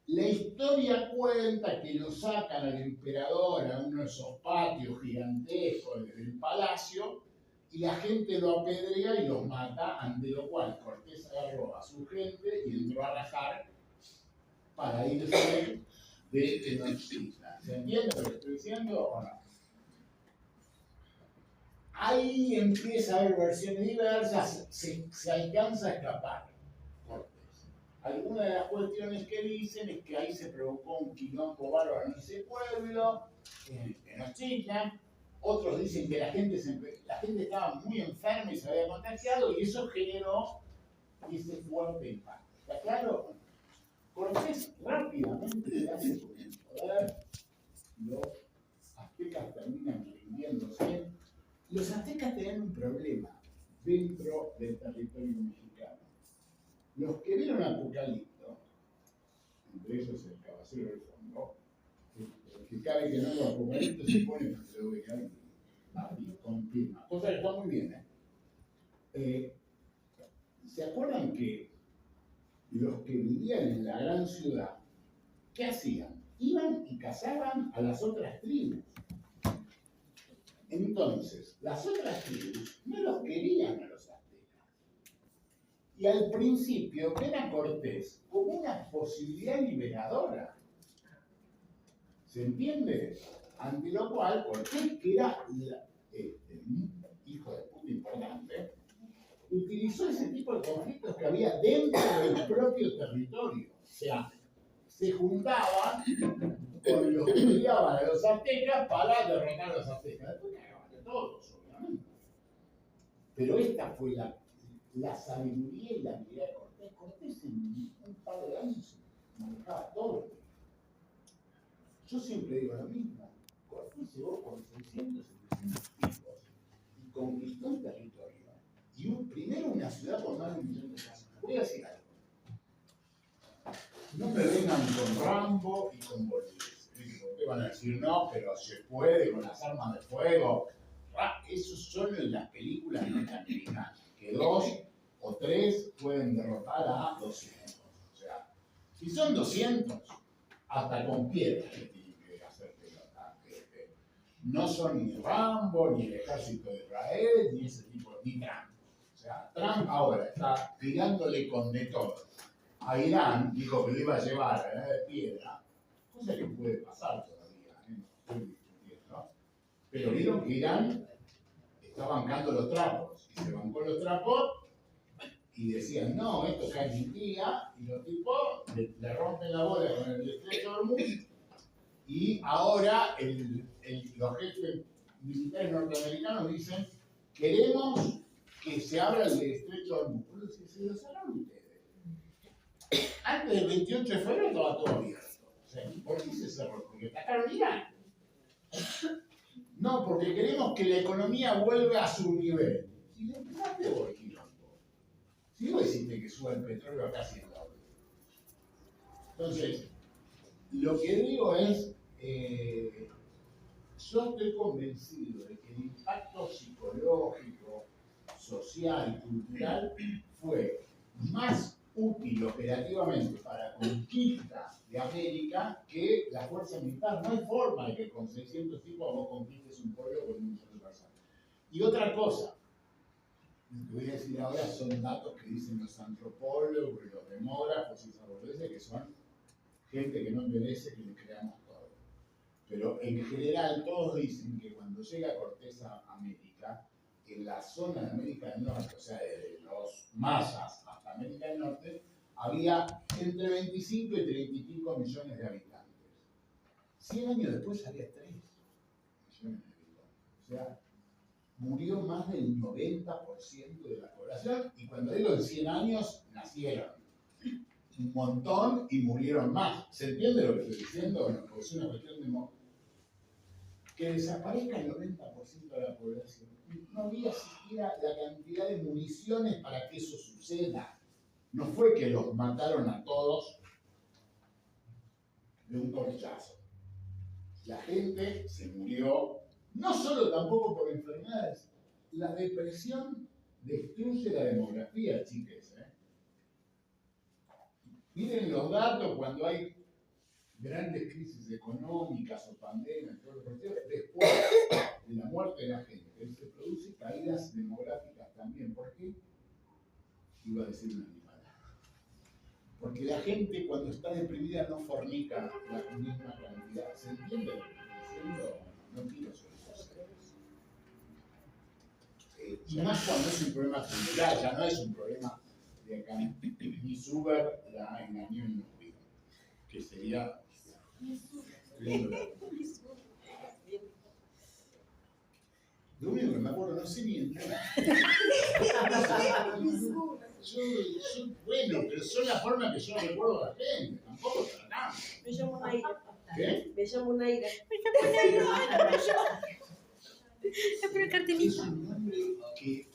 La historia cuenta que lo sacan al emperador a uno de esos patios gigantescos del palacio y la gente lo apedrea y los mata, ante lo cual Cortés agarró a su gente y entró a rajar para irse de Tenochtitlan. ¿Se entiende lo que estoy diciendo o no? Ahí empieza a haber versiones diversas, se alcanza a escapar Cortés. Algunas de las cuestiones que dicen es que ahí se provocó un quilombo bárbaro en ese pueblo, en Tenochtitlan. Otros dicen que la gente estaba muy enferma y se había contagiado y eso generó ese fuerte impacto. ¿Está claro? Cortés rápidamente le hace con el poder, los aztecas terminan rindiéndose. Los aztecas tenían un problema dentro del territorio mexicano. Los que vieron Apocalipto, entre ellos el caballero del fondo, que cabe que no lo Apocalipto se pone porque lo ve y confirma. Cosa que está muy bien, ¿se acuerdan que los que vivían en la gran ciudad, qué hacían? Iban y cazaban a las otras tribus. Entonces, las otras tribus no los querían a los aztecas. Y al principio ven a Cortés como una posibilidad liberadora. ¿Se entiende? Ante lo cual, Cortés, que era hijo de puta importante, utilizó ese tipo de conflictos que había dentro del propio territorio. O sea, se juntaban con los que odiaban a los aztecas para derrotar a los aztecas. Después cagaban de todos, obviamente. Pero esta fue la sabiduría y la habilidad de Cortés. Cortés en un par de años manejaba todo. Yo siempre digo lo mismo. Cortés llegó con 600, 700 tipos y conquistó el territorio. Y primero una ciudad con más de 1 millón de casas. Voy a decir algo. No me vengan con Rambo y con Bolívar. Ustedes van a decir, no, pero se puede con las armas de fuego. eso solo en las películas norteamericanas, que 2 o 3 pueden derrotar a 200. O sea, si son 200, hasta con piedras que tienen que hacer pelota. No son ni Rambo, ni el ejército de Israel, ni ese tipo, ni Trump. O sea, Trump ahora está tirándole con de todo. A Irán dijo que lo iba a llevar a la piedra, cosa que puede pasar todavía, no estoy discutiendo, ¿no? Pero vieron que Irán está bancando los trapos, y se bancó los trapos y decían, no, esto cae en día, y los tipos le rompen la bola con el estrecho de Hormuz, y ahora los jefes militares norteamericanos dicen, queremos que se abra el estrecho de Hormuz. Pero si se lo cerraron ustedes. Antes del 28 de febrero estaba todo abierto. O sea, ¿por qué se cerró? Porque atacaron Irán. No, porque queremos que la economía vuelva a su nivel. Y le empezaste vos, quilombo. Si vos deciste que suba el petróleo a casi el doble. Entonces, lo que digo es, yo estoy convencido de que el impacto psicológico, social y cultural fue más útil operativamente para la conquista de América que la fuerza militar. No hay forma de que con 600 tipos vos conquistes un pueblo con un solo persona. Y otra cosa, lo que voy a decir ahora son datos que dicen los antropólogos, los demógrafos y esas boludeces que son gente que no merece que le creamos todo. Pero en general todos dicen que cuando llega Cortés a América, en la zona de América del Norte, o sea, desde los mayas hasta América del Norte, había entre 25 y 30 y pico millones de habitantes. 100 años después había 3 millones de habitantes. O sea, murió más del 90% de la población, y cuando digo en 100 años, nacieron un montón y murieron más. ¿Se entiende lo que estoy diciendo? Bueno, porque es una cuestión de que desaparezca el 90% de la población. No había siquiera la cantidad de municiones para que eso suceda. No fue que los mataron a todos de un corchazo. La gente se murió, no solo tampoco por enfermedades. La depresión destruye la demografía, chiques. Miren los datos cuando hay grandes crisis económicas o pandemias, después de la muerte de la gente, se producen caídas demográficas también. ¿Por qué? Iba a decir una animada. Porque la gente cuando está deprimida no fornica la misma cantidad. ¿Se entiende lo que estoy diciendo? No quiero ser y más cuando es un problema cultural, ya no es un problema de acá. Ni Suber la engañó y no cuidó. Que sería... Lo único que me acuerdo, no sé ni entrar. Bueno, pero son la forma que yo recuerdo a la gente, tampoco tratamos. Me llamo Naira. ¿Qué? Me llamo Naira. Es un nombre que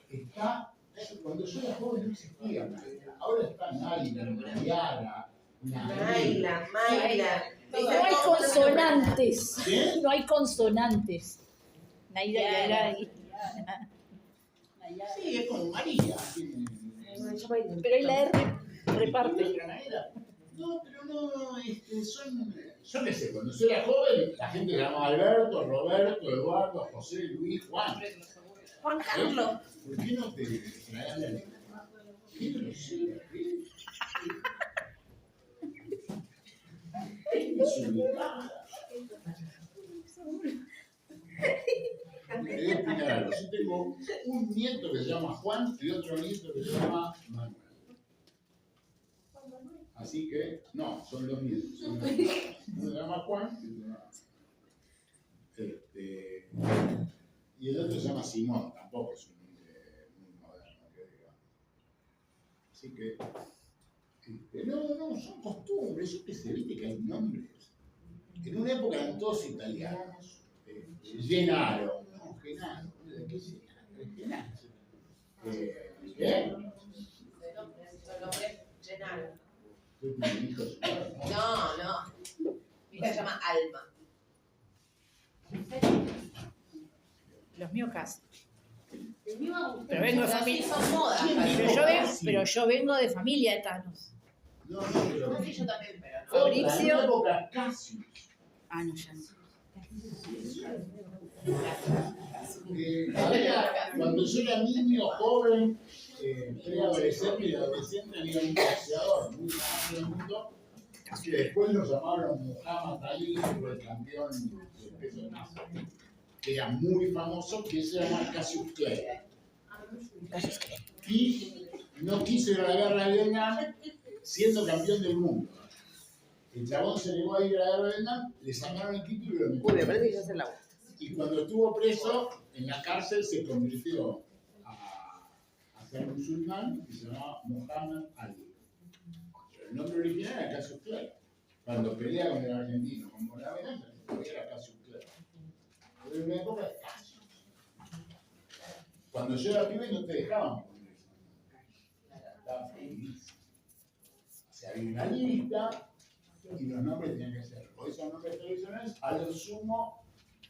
está, cuando yo era joven no existía. Ahora está Naila, Nayara, Naila, Mayra. No hay consonantes. ¿Qué? No hay consonantes. Naira, Yara y... Sí, es como María. Pero ahí la R reparte. No, pero no, son... Yo qué sé, cuando yo era joven, la gente llamaba Alberto, Roberto, Eduardo, José, Luis, Juan. Juan Carlos. ¿Por qué no te traes la letra? ¿Qué no lo sé? ¿Qué es ubicada? Te voy a explicar algo. Yo tengo un nieto que se llama Juan y otro nieto que se llama Manuel. Así que, no, son los nietos. Uno se llama Juan y el otro se llama Simón. Tampoco es un nombre muy moderno, que diga. Así que, no, son costumbres. Yo qué sé, viste que hay nombres. En una época eran todos italianos. Gennaro. No, Gennaro. ¿De qué es Gennaro? ¿Qué? Su nombre, Gennaro. ¿Tú tienes hijos? No. Mi hija se llama Alma. Los míos casi. El mío me gusta. Pero vengo de Pero familia. sí son modas. ¿Quién parece. dijo casi? Pero yo vengo de familia de Thanos. No, pero. No, sí, yo también, pero no. Fabricio. En una época Cassius. Ah, no, ya no. Cuando yo era niño, joven, preadolescente y adolescente, había un boxeador muy famoso en el mundo que después lo llamaron Muhammad Ali, el campeón del peso masa, que era muy famoso, que se llama Cassius Clay. Y no quiso ir a la guerra de Vietnam siendo campeón del mundo. El chabón se negó a ir a la guerra de Vietnam, le sacaron el título y lo metieron. Uy, me parece que yo sé la vuelta. Y cuando estuvo preso en la cárcel se convirtió a ser musulmán y se llamaba Muhammad Ali. Pero el nombre original era Cassius Clay. Cuando pelea con el argentino, con Bonavena, era Cassius Clay. Pero en una época de Cassius. Cuando yo era pibe no te dejaban poner eso. Estaba feliz. O sea, había una lista y los nombres tenían que ser, o esos nombres tradicionales, a lo sumo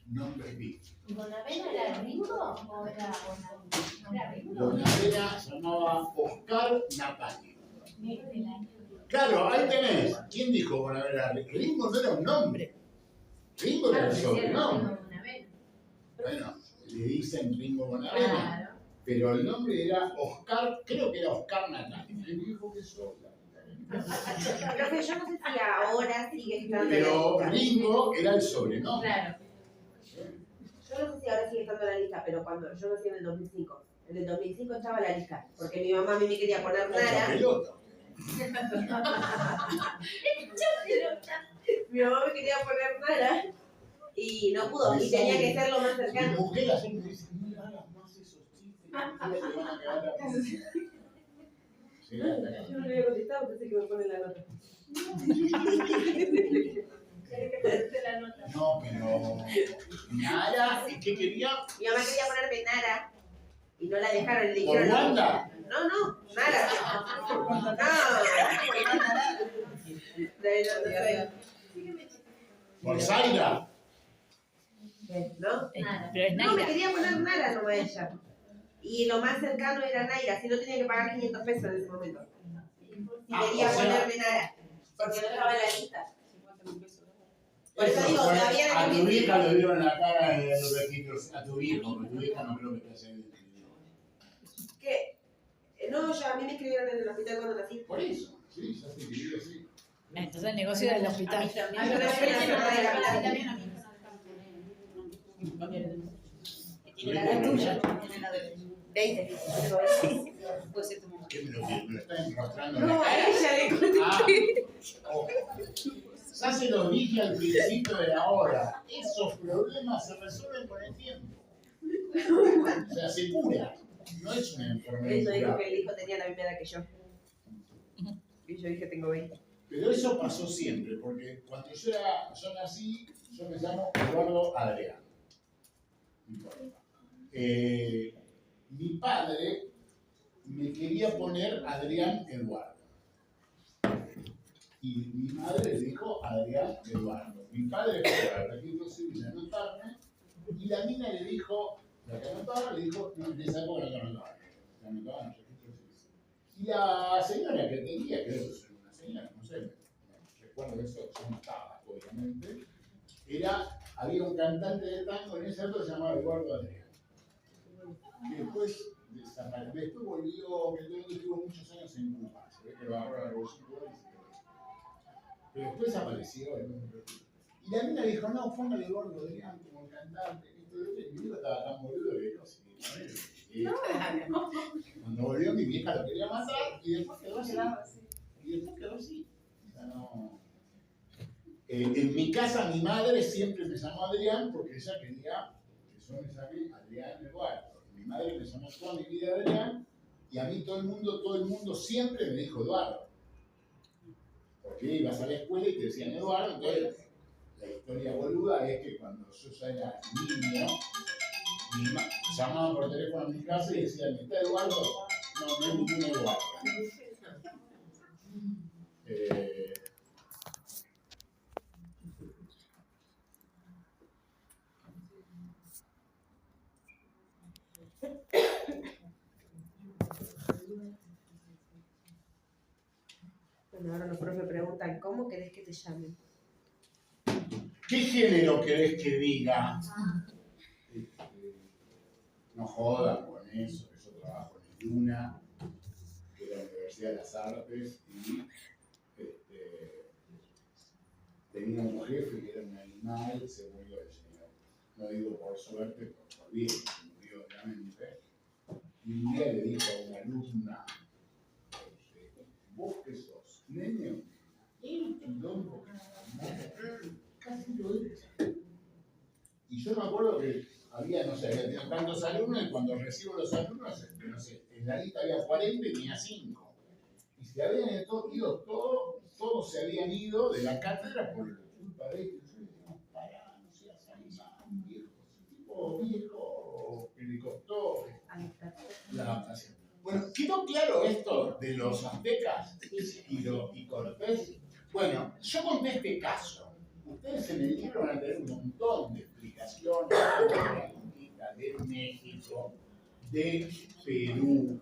nombres bíblicos. ¿Y Bonavena era Ringo o era Bonavena? Era Ringo. Bonavena se llamaba Oscar Natalio. Claro, ahí tenés. ¿Quién dijo Bonavena? Ringo no era un nombre. Ringo era el sobrenombre. Bueno, le dicen Ringo Bonavena. Claro. Pero el nombre era Oscar, creo que era Oscar Natalio. Él dijo que eso. Profe, yo no sé si ahora sigue estando Pero en la lista. Ringo era el sobrenombre. Claro. Yo no sé si ahora sigue estando en la lista, pero cuando yo nací en el 2005. En el 2005 estaba en la lista, porque mi mamá a mí me quería poner Mucha Nara. pelota. Mi mamá me quería poner Nara y no pudo, y tenía que ser lo más Mi cercano. mujer ayer me dice, no hagas más esos chistes, que te van a quedar a Yo no le había contestado, pensé que me pone la nota. La nota. No, pero Nara, ¿qué quería? Mi mamá quería ponerme Nara y no la dejaron, le ¿Por dijeron no. Wanda? No, Nara. No. ¿Por Zaira? ¿No? Pero es No, me Naira. quería poner Nara nomás ella. Y lo más cercano era Naira, si no tenía que pagar 500 pesos en ese momento. Si quería o sea, ponerme Nara, porque no estaba en la lista. Por eso Eso digo, fue- todavía a no tu me vieja le dieron la cara en los registros, a tu hijo, porque tu vieja no creo que te haya ¿Qué? No, yo a mí me escribieron en el hospital cuando nací. Por eso, sí, ya se escribió así. Entonces el negocio era el hospital. Yo nací en la enfermedad de la capital. La tuya. 20. ¿Qué me lo está enrostrando en la No, a cara? ella le conté. Oh. Ya se lo dije al principio de la hora. Esos problemas se resuelven con el tiempo. O sea, se cura. No es una enfermedad Ella dijo incurable. que el hijo tenía la misma edad que yo. Y yo dije, tengo 20. Pero eso pasó siempre, porque cuando yo nací, yo me llamo Eduardo Adrián. No importa. Mi padre me quería poner Adrián Eduardo. Y mi madre le dijo Adrián Eduardo. Mi padre fue al registro civil a anotarme, y la mina le dijo, la que anotaba, le dijo, no, en esa época no te anotaba, te anotaba en el registro civil. Y la señora que tenía, creo que es una señora, no sé, recuerdo eso, yo no estaba, obviamente, había un cantante de tango en ese época que se llamaba Eduardo Adrián. Que después desapareció, después volvió, que estuvo muchos años en Cuba, se ve que lo agarró la revolución cubana y se quedó. Pero después apareció. Y la mina dijo, no, póngale Eduardo Adrián como cantante. Y mi hijo estaba tan boludo que dijo, sí, y cuando volvió mi vieja lo quería matar y después quedó así. O sea, no. En mi casa mi madre siempre me llamó Adrián porque ella quería que yo me llame Adrián Eduardo. Mi madre me llamó toda mi vida Adrián y a mí todo el mundo siempre me dijo Eduardo. Porque ibas a la escuela y te decían Eduardo, entonces la historia boluda es que cuando yo ya era niño, llamaban por teléfono a mi casa y decían, ¿está Eduardo? No, no hay ningún Eduardo. Bueno, ahora los profes preguntan, ¿cómo querés que te llamen? ¿Qué género querés que diga? No jodan con eso, que yo trabajo en el UNA, que es la Universidad de las Artes, y tenía un jefe que era un animal, se murió el señor. No digo por suerte, por bien, se murió obviamente. Y un día le dijo a una alumna, vos que sos, nene o nena, el quilombo que se casi lo echa. Y yo me acuerdo que había, no sé, había tenido tantos alumnos y cuando recibo los alumnos, no sé, en la lista había 40 y tenía 5. Y se habían ido todos se habían ido de la cátedra por culpa de ellos. Yo le digo, pará, no seas animal, viejo. Ese tipo viejo que le costó la adaptación. Bueno, ¿quedó claro esto de los aztecas y Cortés? Bueno, yo conté este caso. Ustedes en el libro van a tener un montón de explicaciones de la conquista de México, de Perú.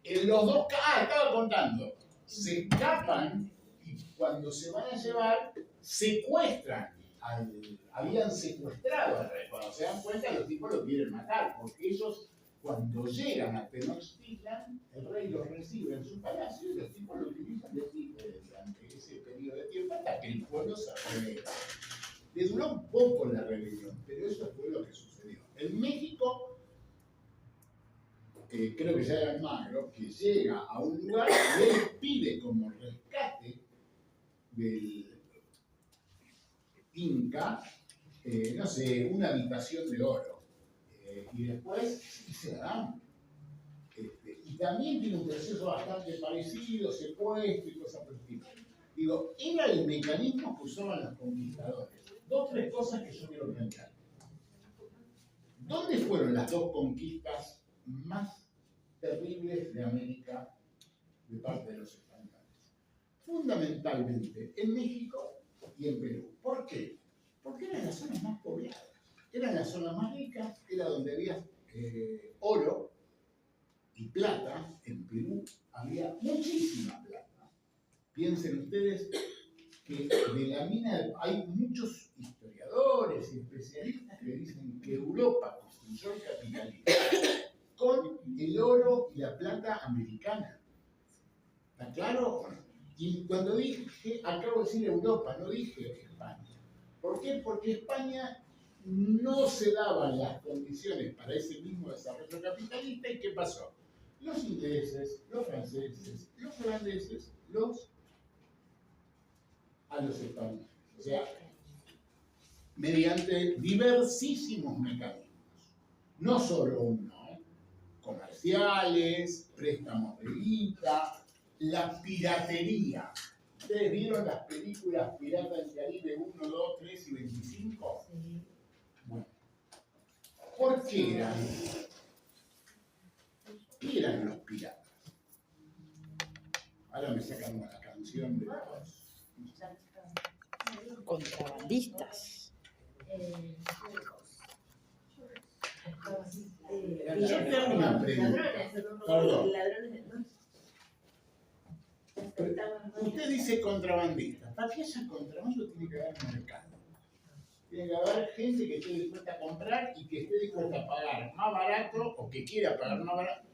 En los dos casos, estaba contando, se escapan y cuando se van a llevar, secuestran. Habían secuestrado al rey. Cuando se dan cuenta, los tipos lo quieren matar, porque ellos, cuando llegan a Tenochtitlan, el rey los recibe en su palacio y los tipos lo utilizan de títere durante ese periodo de tiempo hasta que el pueblo se revela. Le duró un poco la rebelión, pero eso fue lo que sucedió. En México, creo que ya era Almagro, que llega a un lugar y él pide como rescate del Inca, no sé, una habitación de oro. Y después sí se la dan. Y también tiene un proceso bastante parecido, secuestro y cosas por el estilo. Digo, era el mecanismo que usaban los conquistadores. 2 o 3 cosas que yo quiero plantear. ¿Dónde fueron las 2 conquistas más terribles de América de parte de los españoles? Fundamentalmente en México y en Perú. ¿Por qué? Porque eran las zonas más pobladas, eran las zonas más ricas, era donde había oro y plata. En Perú había muchísima plata. Piensen ustedes que de la mina hay muchos historiadores y especialistas que dicen que Europa construyó el capitalismo con el oro y la plata americana. ¿Está claro? Y cuando dije, acabo de decir Europa, no dije España. ¿Por qué? Porque España no se daban las condiciones para ese mismo desarrollo capitalista. ¿Y qué pasó? Los ingleses, los franceses, los holandeses, a los españoles. O sea, mediante diversísimos mecanismos. No solo uno, comerciales, préstamos de guita, la piratería. ¿Ustedes vieron las películas Piratas del Caribe 1, 2, 3 y 25? Sí. Bueno, ¿por qué eran? ¿Qué eran los piratas? Ahora me sacan la canción de los... Contrabandistas. Yo te hago una pregunta. Perdón. Usted dice contrabandista. Para que haya contrabando tiene que haber mercado. Tiene que haber gente que esté dispuesta a comprar y que esté dispuesta a pagar más barato o que quiera pagar más barato.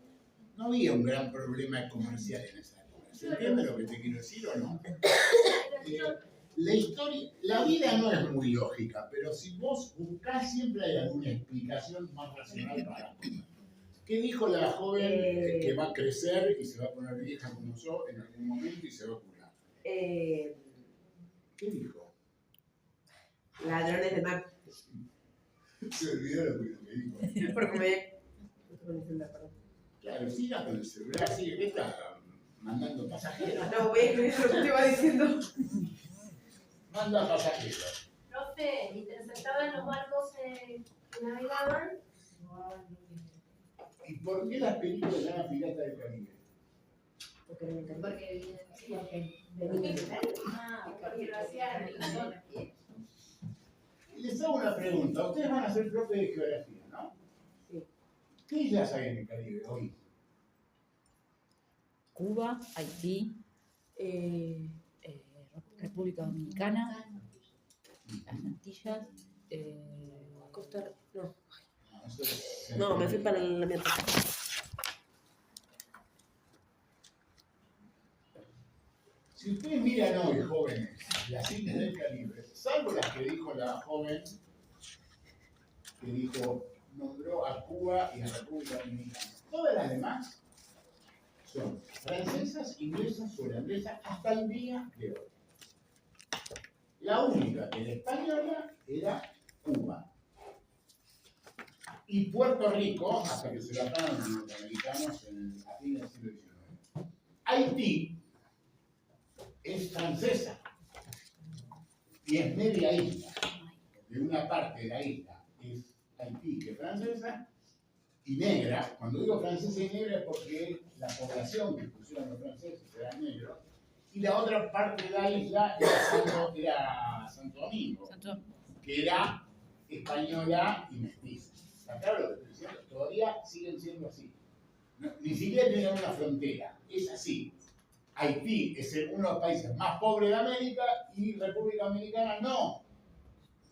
No había un gran problema comercial en esa época. ¿Se entiende lo que te quiero decir o no? La historia, la vida no es muy lógica, pero si vos buscás siempre hay alguna explicación más racional para las cosas. ¿Qué dijo la joven que va a crecer y se va a poner vieja como yo en algún momento y se va a curar? ¿Qué dijo? Ladrones de mar. Se olvidó lo que dijo. Porque me... Claro, siga con el celular, sigue, ¿qué está mandando pasajeros? No, voy a escribir lo que te iba diciendo. Manda pasajeros. Profe, interceptaban los barcos que navegaban. ¿Y por qué las películas se llaman Pirata del Caribe? Porque me encanta. Porque Porque lo hacían en la zona. Y les hago una pregunta. Ustedes van a ser profe de geografía, ¿no? Sí. ¿Qué islas hay en el Caribe hoy? Cuba, Haití, República Dominicana, las Antillas, Costa, no. Eso es- No, me fui para la mierda. Si ustedes miran hoy, jóvenes, las islas del Caribe, salvo las que dijo la joven, que dijo, nombró a Cuba y a la República Dominicana, todas las demás son francesas, inglesas, holandesas, hasta el día de hoy. La única que era española era Cuba. Y Puerto Rico, hasta que se bajaron los norteamericanos a fines del siglo XIX. Haití es francesa y es media isla. De una parte de la isla es Haití, que es francesa, y negra. Cuando digo francesa y negra es porque la población que pusieron los franceses era negro, y la otra parte de la isla era Santo Domingo, que era española y mestiza. ¿Está claro lo que estoy diciendo? Todavía siguen siendo así. No, ni siquiera tienen una frontera, es así. Haití es uno de los países más pobres de América y República Dominicana no. O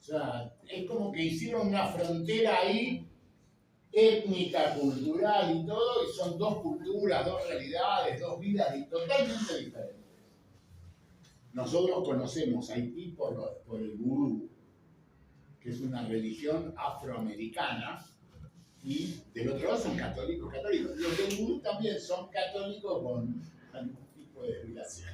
sea, es como que hicieron una frontera ahí, étnica, cultural y todo, y son dos culturas, dos realidades, dos vidas totalmente diferentes. Nosotros conocemos Haití por el vudú, que es una religión afroamericana, y del otro lado son católicos. Los del vudú también son católicos con algún tipo de desviación.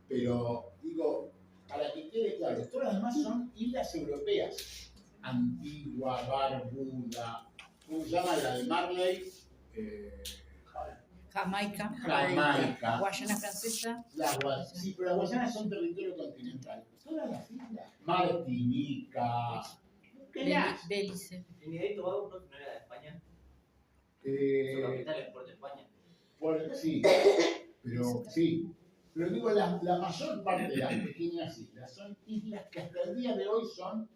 Pero, digo, para que quede claro, todas las demás son islas europeas. Antigua, Barbuda, ¿cómo se llama la de Marley? Jamaica, Jamaica. Guayana Francesa. Sí, pero las Guayanas son territorio continental. Todas las islas. Martinica. Belice. Trinidad y Tobago no era de España. Su Eh, capital es Puerto España. sí, pero sí. Pero digo, la mayor parte de las pequeñas islas son islas que hasta el día de hoy son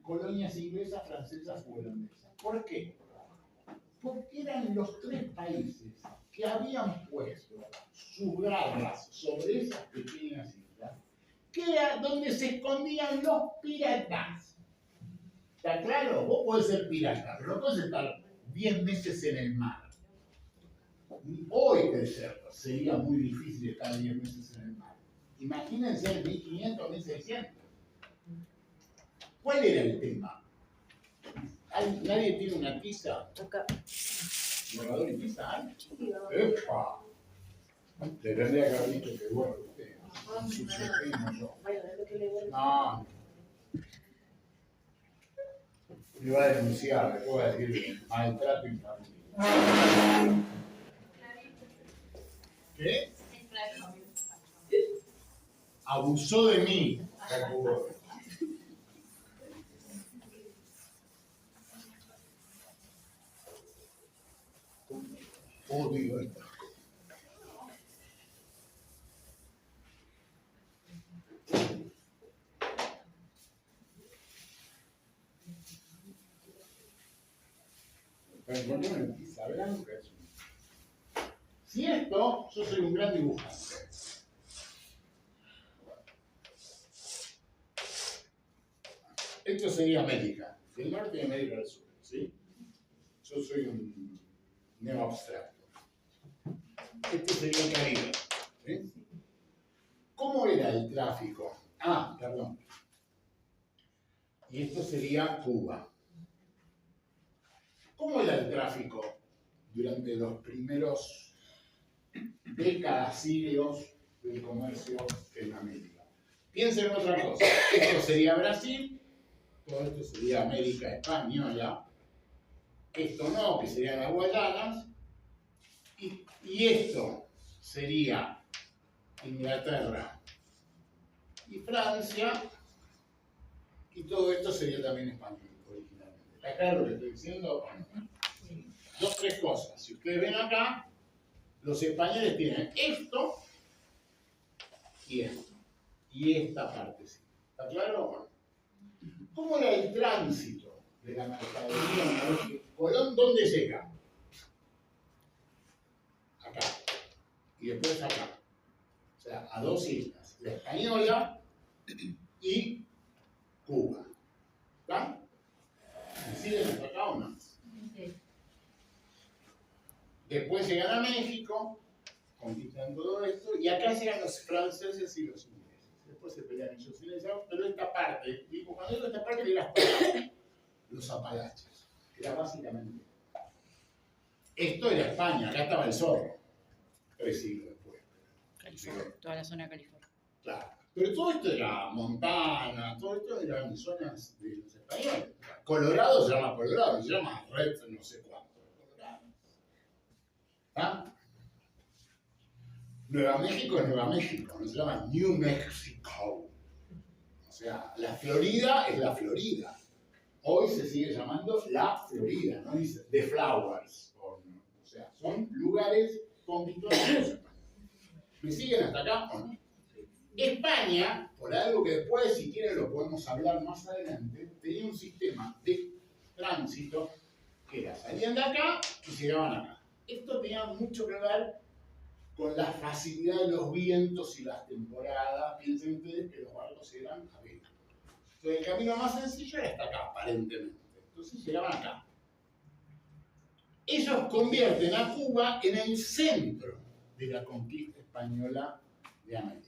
colonias inglesas, francesas u holandesas. ¿Por qué? Porque eran los tres países que habían puesto sus garras sobre esas pequeñas islas, que era donde se escondían los piratas. ¿Está claro? Vos podés ser pirata, pero no podés estar 10 meses en el mar. Hoy sería muy difícil estar 10 meses en el mar. Imagínense en 1500, 1600. ¿Cuál era el tema? ¿Nadie tiene una tiza? Acá. ¿Borrador y tiza hay? ¡Epa! Te tendría que haber dicho que bueno usted. Sucedimos yo. Bueno, es lo que le voy a No. Me va a denunciar, le puedo decir maltrato infantil. ¿Qué? Abusó de mí. Odio esto. Para encontrar una tiza blanca es un... Si esto, yo soy un gran dibujante. Esto sería América, del norte y América del Sur, ¿sí? Yo soy un neo-abstracto. Este sería el Caribe, ¿sí? ¿Cómo era el tráfico? Perdón. Y esto sería Cuba. ¿Cómo era el tráfico durante los primeros décadas, siglos del comercio en América? Piensen en otra cosa. Esto sería Brasil, todo esto sería América Española, esto no, que serían las Guayanas, y esto sería Inglaterra y Francia, y todo esto sería también español originalmente. ¿Está claro lo que estoy diciendo? Dos, tres cosas. Si ustedes ven acá, los españoles tienen esto y esto, y esta parte. ¿Está claro? ¿Cómo era el tránsito de la mercadería una vez que Colón, dónde llega? Acá. Y después acá. sea, a dos islas, la Española y Cuba. ¿Está? ¿Me siguen hasta acá o no? Después llegan a México, conquistan todo esto, y acá llegan los franceses y los ingleses. Después se pelean ellos silenciados, pero esta parte, digo, cuando digo esta parte, era los Apalaches. Era básicamente. Esto era España, acá estaba el zorro, 3 siglos después. California, toda la zona de California. Claro. Pero todo esto era Montana, todo esto eran zonas de los españoles. Colorado se llama Colorado, se llama Red no sé cuánto. Colorado. ¿Ah? Nueva México es Nueva México, no se llama New Mexico. O sea, la Florida es la Florida. Hoy se sigue llamando la Florida, no dice The Flowers. O sea, son lugares conquistados por los españoles. ¿Me siguen hasta acá o no? España, por algo que después, si quieren, lo podemos hablar más adelante, tenía un sistema de tránsito que era, salían de acá y llegaban acá. Esto tenía mucho que ver con la facilidad de los vientos y las temporadas. Piensen ustedes que los barcos eran a vela. Entonces el camino más sencillo era hasta acá, aparentemente. Entonces llegaban acá. Ellos convierten a Cuba en el centro de la conquista española de América.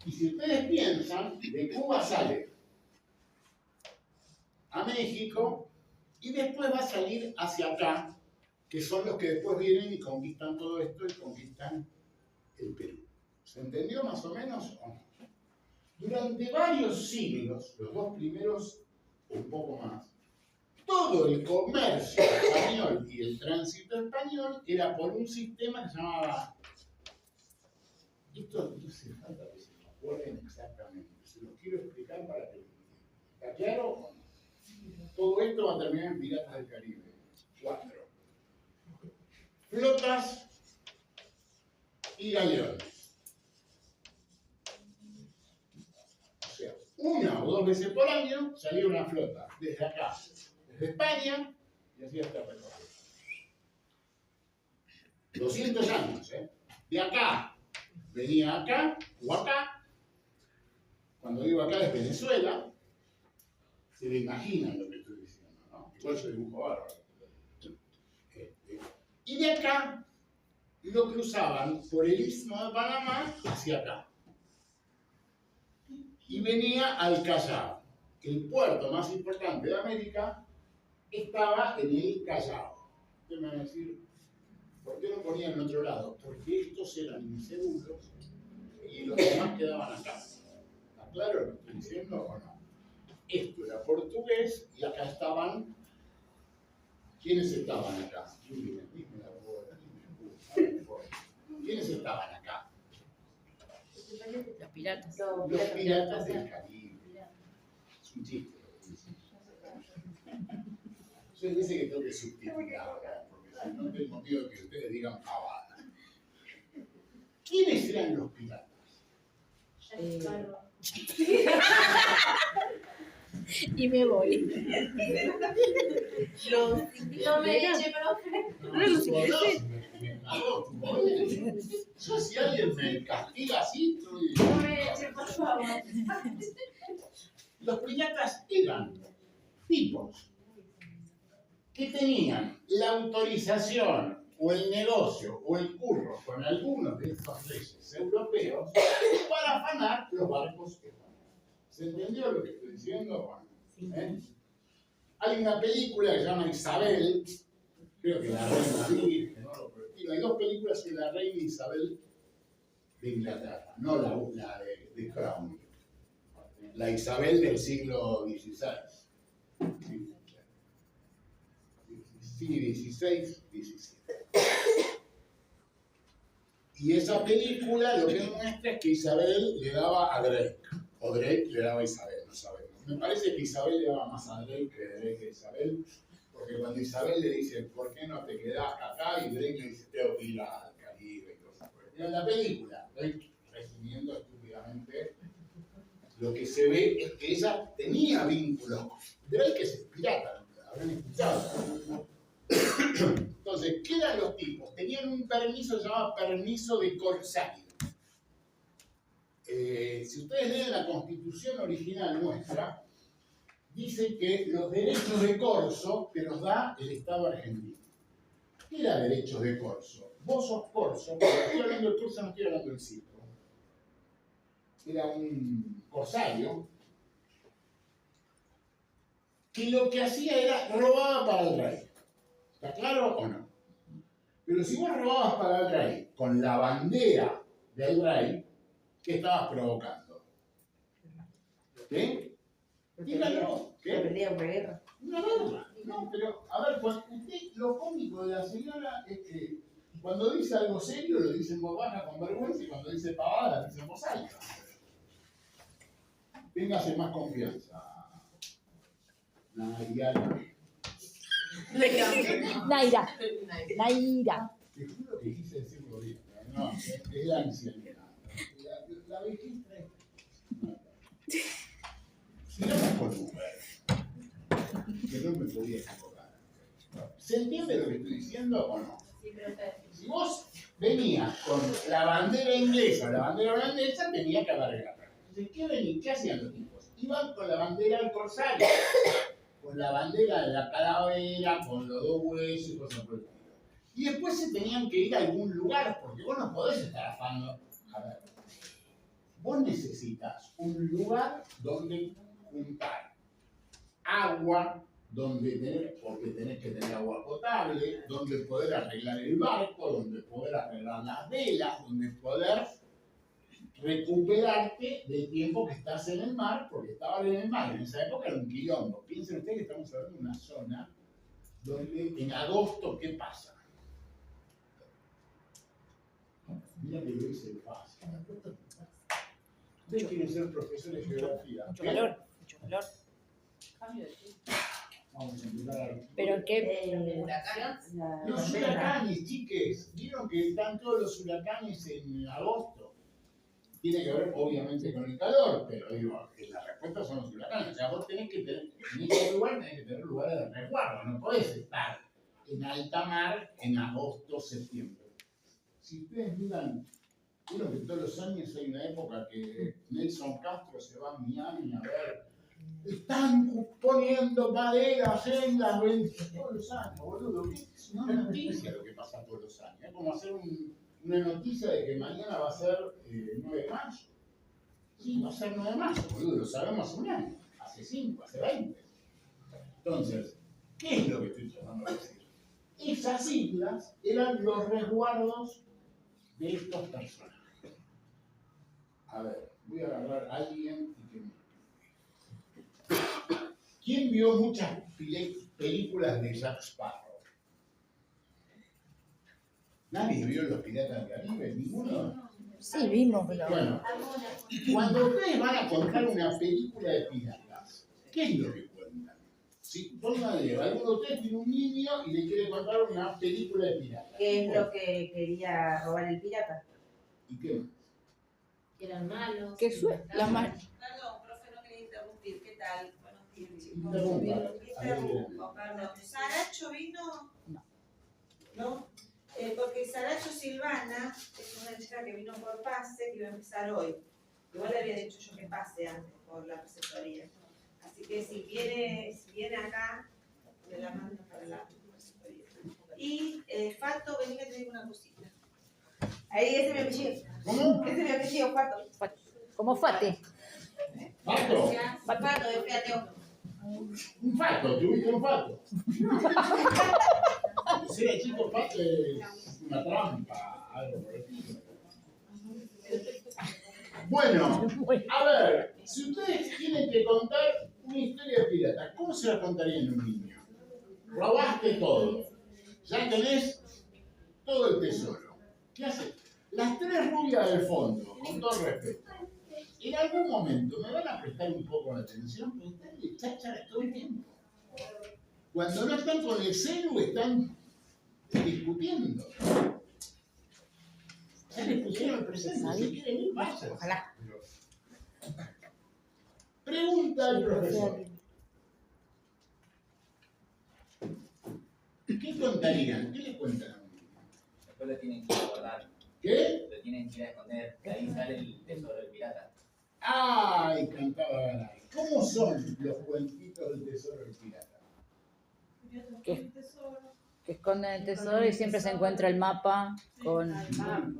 Y si ustedes piensan, de Cuba sale a México y después va a salir hacia acá, que son los que después vienen y conquistan todo esto y conquistan el Perú. ¿Se entendió más o menos o no? Durante varios siglos, los 2 primeros o un poco más, todo el comercio español y el tránsito español era por un sistema que se llamaba... Esto no hace falta que se lo acuerden exactamente, se los quiero explicar para que lo entiendan. ¿Está claro o no? Todo esto va a terminar en Piratas del Caribe. 4. Flotas y galeones. O sea, 1 o 2 veces por año salía una flota desde acá, desde España y así hasta Perú. 200 años, ¿eh? De acá, venía acá o acá. Cuando digo acá es Venezuela. Se le imaginan lo que estoy diciendo, ¿no? Igual yo dibujo bárbaro. Y de acá lo cruzaban por el Istmo de Panamá hacia acá. Y venía al Callao. El puerto más importante de América estaba en el Callao. Ustedes me van a decir, ¿por qué no ponían en otro lado? Porque estos eran inseguros y los demás quedaban acá. ¿Está claro lo que estoy diciendo o no? Esto era portugués y acá estaban... ¿Quiénes estaban acá? ¿Quiénes estaban acá? Los piratas. Los piratas del Caribe. Es un chiste. Yo dice que tengo que subtitular, porque si no tengo motivo de que ustedes digan pavada. ¿Quiénes eran los piratas? Y me voy. No me eche, profe. Yo si alguien me castiga así, estoy... No me eche, por favor. Los piratas eran tipos que tenían la autorización o el negocio o el curro con algunos de estos reyes europeos para afanar los barcos españoles. ¿Se entendió lo que estoy diciendo? Bueno, hay una película que se llama Isabel, creo que la reina Virgen, ¿no? Hay 2 películas de la reina Isabel de Inglaterra, no la de Crown. La Isabel del siglo XVI. Sí, XVI, XVII. Y esa película lo que muestra es que Isabel le daba a Drake, o Drake le daba a Isabel, no sabemos. Me parece que Isabel le daba más a Drake que a Isabel, porque cuando Isabel le dice, ¿por qué no te quedás acá? Y Drake le dice, tengo que ir al Caribe y cosas por el estilo. En la película, Drake, resumiendo estúpidamente, lo que se ve es que ella tenía vínculos. Drake es pirata, habrán escuchado. Entonces, ¿qué eran los tipos? Tenían un permiso que se llamaba permiso de corsario. si ustedes leen la constitución original nuestra, dice que los derechos de corso te los da el Estado argentino. ¿Qué era derechos de corso? Vos sos corso, cuando estoy hablando del corso no estoy hablando del circo. Era un corsario que lo que hacía era robaba para el rey. ¿Está claro o no? Pero si vos robabas para el rey con la bandera del rey, ¿qué estabas provocando? ¿Qué? Díganlo. ¿Qué? ¿Qué? Pelea una guerra. Una guerra. No, pero, a ver, lo cómico de la señora es que cuando dice algo serio lo dice en voz baja con vergüenza y cuando dice pavada lo dice en voz alta. Téngase más confianza. Nayara. Naira. Naira. Te juro que quise decirlo bien. No, es la ancianidad. La vejez trae. Sigamos con Uber, que no me podía equivocar. ¿Se entiende lo que estoy diciendo o no? Sí, pero está Si vos venías con la bandera inglesa o la bandera holandesa, tenía que haber guerra. Entonces, ¿qué hacían los tipos? Iban con la bandera del corsario, con la bandera de la calavera, con los dos huesos y cosas por el estilo. Y después se tenían que ir a algún lugar, porque vos no podés estar afando. A ver, vos necesitas un lugar donde juntar agua, porque tenés que tener agua potable, donde poder arreglar el barco, donde poder arreglar las velas, donde poder recuperarte del tiempo que estás en el mar, porque estaban en el mar, en esa época era un quilombo. Piensen ustedes que estamos hablando de una zona donde en agosto, ¿qué pasa? Mira que lo hice fácil. Ustedes quieren ser profesores de geografía. Mucho calor. Mucho calor. Cambio de tiempo. Vamos a empezar. Pero qué. huracanes. Los huracanes, chiques, vieron que están todos los huracanes en agosto. Tiene que ver, obviamente, con el calor, pero digo, la respuesta son los huracanes. O sea, vos tenés que tener, en ese lugar tenés que tener lugares de resguardo. No podés estar en alta mar en agosto, septiembre. Si ustedes miran, vieron que todos los años hay una época que Nelson Castro se va a Miami a ver. Están poniendo maderas en las ventanas todos los años, boludo. Es una noticia lo que pasa todos los años. Es como hacer una noticia de que mañana va a ser 9 de mayo. Sí, va a ser 9 de mayo, boludo. Lo sabemos hace un año, hace 5, hace 20. Entonces, ¿qué es lo que estoy tratando de decir? Esas islas eran los resguardos de estos personajes. A ver, voy a agarrar a alguien y que me... ¿Quién vio muchas películas de Jack Sparrow? ¿Nadie vio Los Piratas del Caribe? ¿Ninguno? Sí, vimos, pero. Bueno, cuando ustedes van a contar una película de piratas, ¿qué es lo que cuentan? Si pónganle, alguno de ustedes tiene un niño y le quiere contar una película de piratas. ¿Qué es lo que quería robar el pirata? ¿Y qué más? Que eran malos. ¿Qué suerte? La mar. Perdón, profe, no quería interrumpir. ¿Qué tal? Buenos días, chicos. Interrumpa. Interrumpo, perdón. ¿Saracho vino? No. ¿No? Porque Saracho Silvana es una chica que vino por pase, que iba a empezar hoy. Igual le había dicho yo que pase antes por la preceptoría. Así que si viene acá, me la mando para la preceptoría. Y Fato, vení que te digo una cosita. Ahí, ese es mi apellido. ¿Cómo? Ese es mi apellido, Pato. Como Fate. ¿Fato? Pato, fíjate. Un fato, tuviste un fato. Ser el chico fato es una trampa, algo por el estilo. Bueno, a ver, si ustedes tienen que contar una historia de pirata, ¿cómo se la contarían a un niño? Robaste todo, ya tenés todo el tesoro. ¿Qué haces? Las tres rubias del fondo, con todo respeto, en algún momento me van a prestar un poco de atención, porque están de cháchara todo el tiempo. Cuando no están con el celu, están discutiendo. Ya les pusieron el presente, si quieren ir, vayan. Ojalá. Pregunta al profesor. ¿Qué contarían? ¿Qué le cuentan a un niño? Después lo tienen que guardar, ¿Qué? lo tienen que ir a esconder, que ahí sale el tesoro del pirata. ¡Ay! Cantaba Garay. ¿Cómo son los cuentitos del tesoro del pirata? Que esconden el tesoro y siempre se encuentra el mapa con...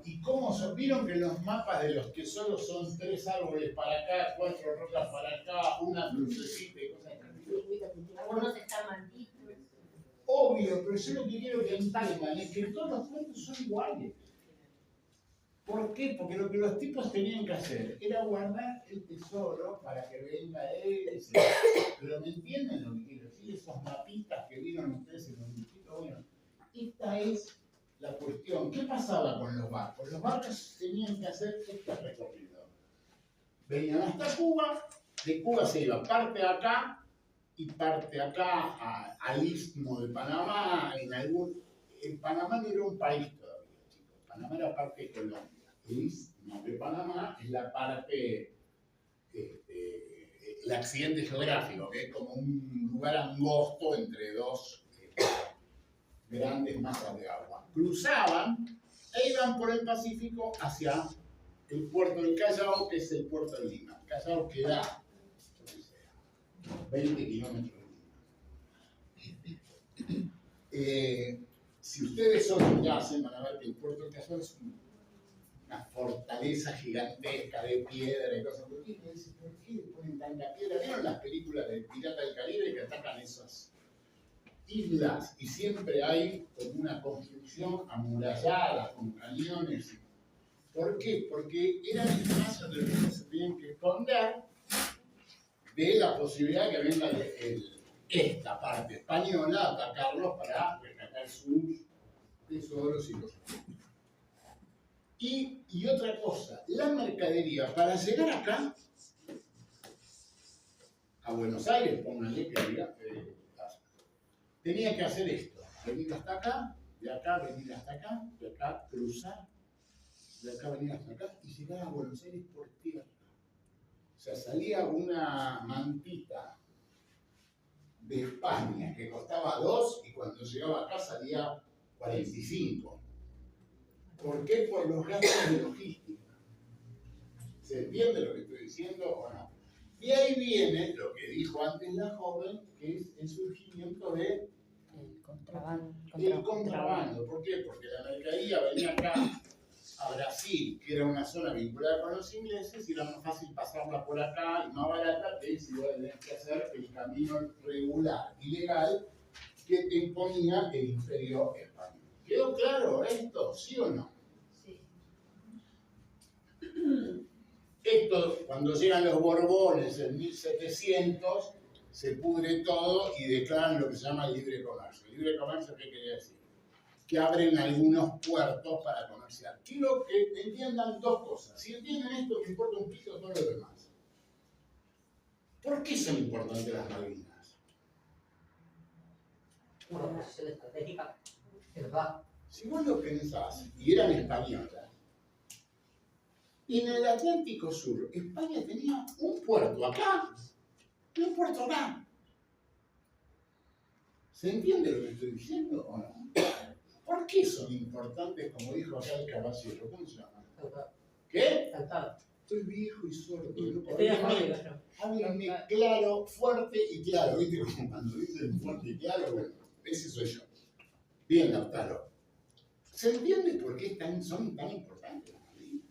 ¿Y cómo son? ¿Vieron que los mapas de los tesoros son 3 árboles para acá, 4 rocas para acá, una crucecita y cosas así? Algunos están malditos. Obvio, pero yo lo que quiero que entiendan es que todos los cuentos son iguales. ¿Por qué? Porque lo que los tipos tenían que hacer era guardar el tesoro para que venga él. Pero ¿me entienden lo que quiero decir? Esos mapitas que vieron ustedes en los distritos. Bueno, esta es la cuestión. ¿Qué pasaba con los barcos? Los barcos tenían que hacer este recorrido. Venían hasta Cuba, de Cuba se iba parte acá y parte acá al Istmo de Panamá. En Panamá no era un país todavía, chicos. Panamá era parte de Colombia. El Istmo de Panamá es la parte, el accidente geográfico, que es como un lugar angosto entre dos grandes masas de agua. Cruzaban e iban por el Pacífico hacia el puerto del Callao, que es el puerto de Lima. El Callao queda, 20 kilómetros de Lima. Si ustedes son ya van a ver que el puerto del Callao es una fortaleza gigantesca de piedra y cosas. ¿Por qué le ponen tanta piedra? ¿Vieron las películas de Pirata del Caribe que atacan esas islas? Y siempre hay como una construcción amurallada con cañones. ¿Por qué? Porque eran espacios donde los se tenían que esconder de la posibilidad de que venga esta parte española a atacarlos para rescatar sus tesoros y los. Y otra cosa, la mercadería, para llegar acá, a Buenos Aires, pónganle que diga, tenía que hacer esto, venir hasta acá, de acá venir hasta acá, de acá cruzar, de acá venir hasta acá y llegar a Buenos Aires por tierra. O sea, salía una mantita de España que costaba 2 y cuando llegaba acá salía 45. ¿Por qué? Por los gastos de logística. ¿Se entiende lo que estoy diciendo o no? Y ahí viene lo que dijo antes la joven, que es el surgimiento de el contrabando. ¿Por qué? Porque la mercadería venía acá a Brasil, que era una zona vinculada con los ingleses, y era más fácil pasarla por acá y más barata que si vos tenés que hacer el camino regular y legal que te imponía el Imperio Español. ¿Quedó claro esto? ¿Sí o no? Sí. Esto, cuando llegan los Borbones en 1700, se pudre todo y declaran lo que se llama el libre comercio. ¿El libre comercio qué quería decir? Que abren algunos puertos para comerciar. Quiero que entiendan dos cosas. Si entienden esto, me importa un pito todo lo demás. ¿Por qué son importantes las Malvinas? Una posición estratégica, ¿verdad? Si vos lo pensás, y eran españolas, en el Atlántico Sur, España tenía un puerto acá y un puerto acá. ¿Se entiende lo que estoy diciendo o no? ¿Por qué son importantes, como dijo acá el caballero? ¿Cómo se llama? ¿Qué? Estoy viejo y sordo. Háblenme claro, fuerte y claro. ¿Viste? Como cuando dicen fuerte y claro, bueno, ese soy yo. Bien, Lautaro. ¿Se entiende por qué son tan importantes las Malvinas?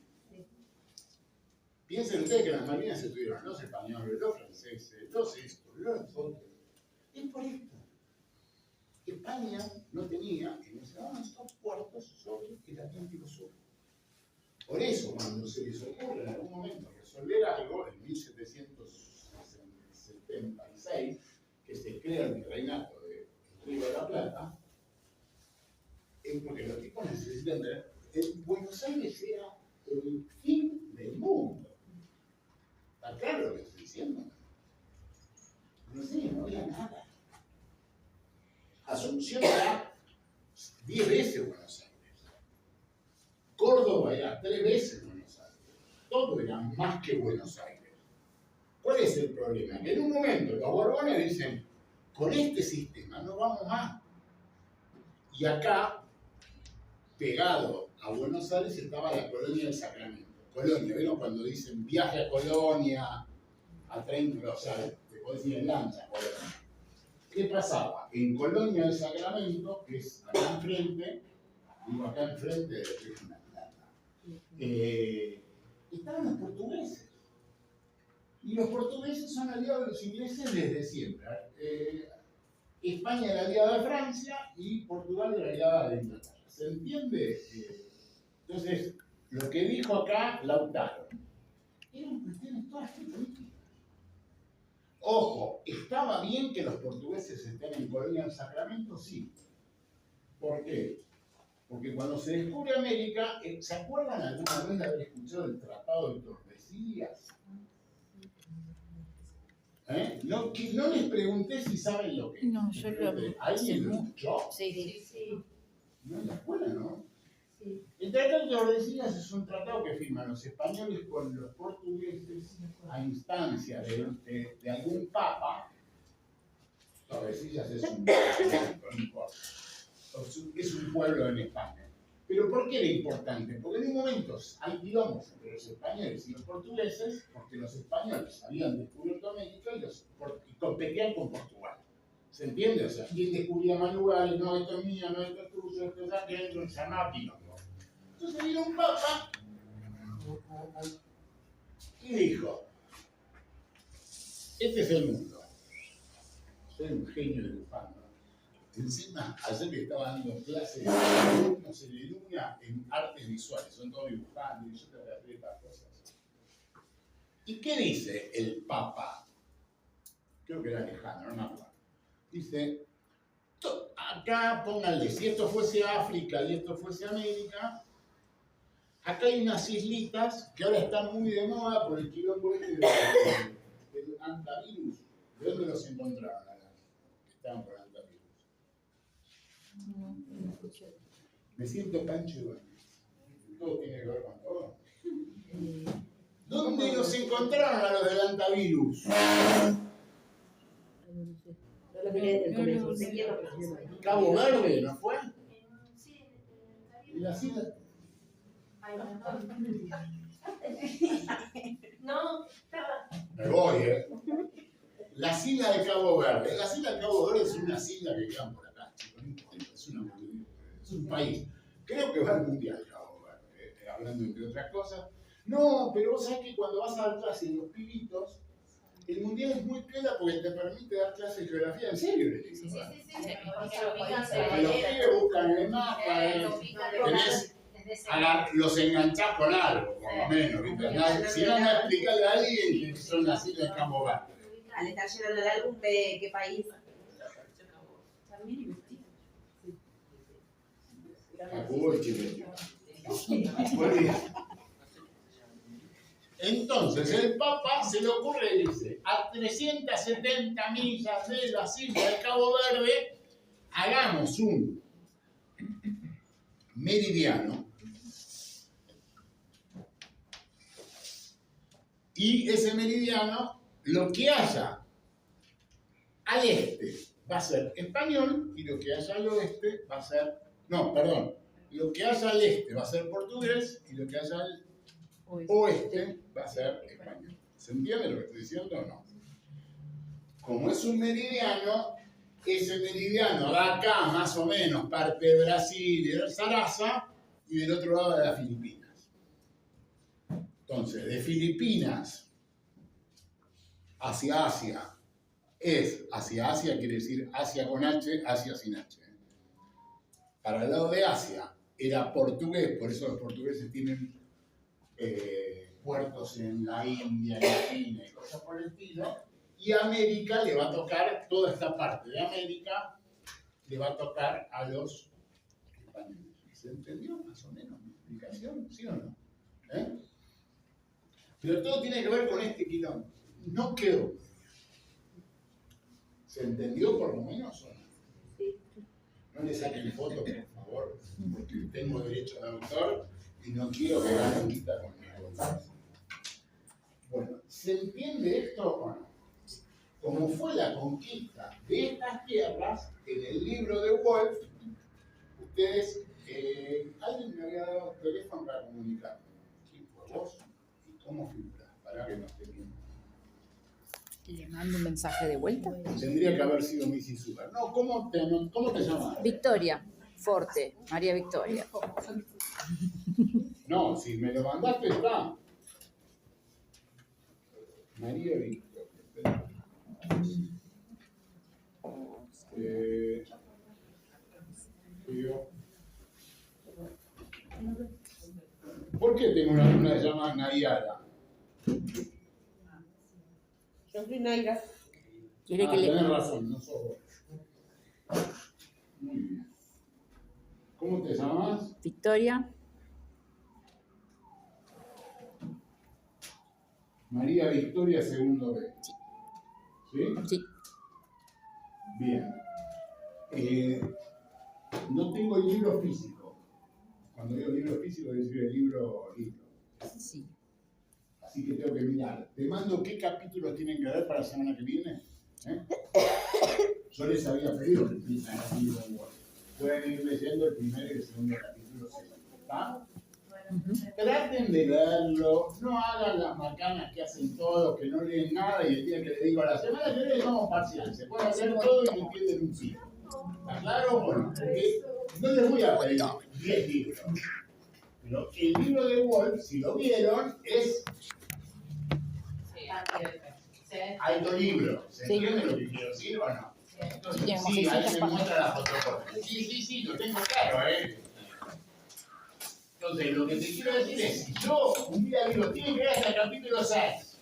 Piensen ustedes que las Malvinas se tuvieron los españoles, los franceses, los estos, los otros. Es por esto. España no tenía en ese momento puertos sobre el Atlántico Sur. Por eso, cuando se les ocurre en algún momento resolver algo, en 1776, que se crea el virreinato del Río de la Plata, es porque los tipos necesitan ver, Buenos Aires era el fin del mundo. ¿Está claro lo que estoy diciendo? No sé, no había nada. Asunción era 10 veces Buenos Aires. Córdoba era 3 veces Buenos Aires. Todo era más que Buenos Aires. ¿Cuál es el problema? Que en un momento los Borbones dicen, con este sistema no vamos más. Y acá, pegado a Buenos Aires, estaba la colonia del Sacramento. Colonia, ¿vieron cuando dicen viaje a Colonia, a 30, o sea, te podés ir en lancha a Colonia? ¿Qué pasaba? En Colonia del Sacramento, que es acá enfrente, digo acá enfrente, es una plata, estaban los portugueses. Y los portugueses son aliados de los ingleses desde siempre. España era aliada de Francia y Portugal era aliada de Inglaterra. ¿Se entiende? Entonces, lo que dijo acá Lautaro, eran cuestiones todas políticas. Ojo, ¿estaba bien que los portugueses estén en Colonia del Sacramento? Sí. ¿Por qué? Porque cuando se descubre América, ¿se acuerdan alguna vez de haber escuchado el Tratado de Tordesillas? No les pregunté si saben lo que es. No, yo lo ¿Alguien lo escuchó? Sí. No en la escuela, ¿no? Sí. El Tratado de Tordesillas es un tratado que firman los españoles con los portugueses a instancia de algún papa. Tordesillas es un pueblo en España. ¿Pero por qué era importante? Porque en un momento hay quilombos entre los españoles y los portugueses, porque los españoles habían descubierto América y competían con Portugal. ¿Se entiende? O sea, ¿quién descubría más lugares? No, esto es mío, no, esto es tuyo, esto es aquello, se llamaba quilombo. Entonces vino un papa y dijo, este es el mundo. Soy un genio dibujando. Encima, ayer que estaba dando clases de alumnos en el UNA en artes visuales, son todos dibujando y yo te voy a hacer estas cosas. ¿Y qué dice el Papa? Creo que era Alejandro, no me acuerdo. Dice, acá pónganle, si esto fuese África y esto fuese América, acá hay unas islitas que ahora están muy de moda por el quilombo del antivirus. ¿De dónde los encontraron acá? Que estaban por antivirus. Me siento Pancho Ibáñez. Todo tiene que ver con todo. ¿Dónde los encontraron a los del antivirus? No lo miré del colegio, sé quién lo puso. Cabo Verde, ¿no fue? Sí, Y las islas. ay, no, estaba. Me voy, Las islas de Cabo Verde. Las islas de Cabo Verde es una isla que quedan por acá, chicos, no importa, es un país. Creo que va al mundial Cabo Verde, hablando entre otras cosas. No, pero vos sabés que cuando vas a dar clases de los pibitos, el mundial es muy piola porque te permite dar clases de geografía. ¿En serio? Les digo, Sí, ¿verdad? sí. Los pibes buscan el mapa, tenés, los enganchás con algo, por lo menos, ¿viste? Si no, no explicarle a alguien que son las islas de Cabo Verde. Al estar llenando el álbum, ve qué país. Entonces el Papa se le ocurre y dice, a 370 millas de las islas de Cabo Verde, hagamos un meridiano y ese meridiano, lo que haya al este va a ser español y lo que haya al oeste va a ser, no, perdón, lo que haya al este va a ser portugués y lo que haya al oeste va a ser español. ¿Se entiende lo que estoy diciendo o no? Como es un meridiano, ese meridiano da acá más o menos parte de Brasil y del Sarasa y del otro lado de las Filipinas. Entonces, de Filipinas hacia Asia hacia Asia quiere decir Asia con H, Asia sin H. Para el lado de Asia era portugués, por eso los portugueses tienen puertos en la India, en la China y cosas por el estilo. Y a América le va a tocar, toda esta parte de América le va a tocar a los españoles. ¿Se entendió más o menos mi explicación? ¿Sí o no? Pero todo tiene que ver con este quilombo. No quedó. ¿Se entendió por lo menos o no? Sí. No le saquen fotos, por favor, porque tengo derecho de autor y no quiero que ganen guita con mis cosas. Bueno, ¿se entiende esto o no? Como fue la conquista de estas tierras, en el libro de Wolf, ustedes, alguien me había dado teléfono para comunicarme. ¿Quién fue? ¿Vos? ¿Cómo figurás? Para que no esté bien. ¿Le mando un mensaje de vuelta? Tendría que haber sido Missy Super. No, ¿cómo te llamas? Victoria, Forte, María Victoria. No, si me lo mandaste está. María Victoria. Espera. Yo. ¿Por qué tengo una alumna que se llama Nayara? Yo soy Naira. ¿Quiere que le... Tenés razón, no sos vos. Muy bien. ¿Cómo te llamas? Victoria, María Victoria segundo B. ¿Sí? sí. Bien. No tengo el libro físico. Cuando digo libro físico, es decir el libro. Sí. Así que tengo que mirar. Te mando qué capítulos tienen que ver para la semana que viene. Yo les había pedido que empiecen a leer el Word. Pueden ir leyendo el primer y el segundo capítulo. ¿Está? Traten de leerlo, no hagan las macanas que hacen todos, que no leen nada y el día que le digo a la semana que viene vamos parcial. Se puede hacer todo y no entienden un pico. ¿Está claro? Bueno, porque no les voy a pedir 10 libros. Pero el libro de Wolf, si lo vieron, es alto libro. ¿Se entiende lo que quiero decir o no? Entonces, sí, ahí me muestra la fotocopia. Sí, lo tengo claro, Entonces, lo que te quiero decir es, si yo un día digo, tiene que ver hasta el capítulo 6,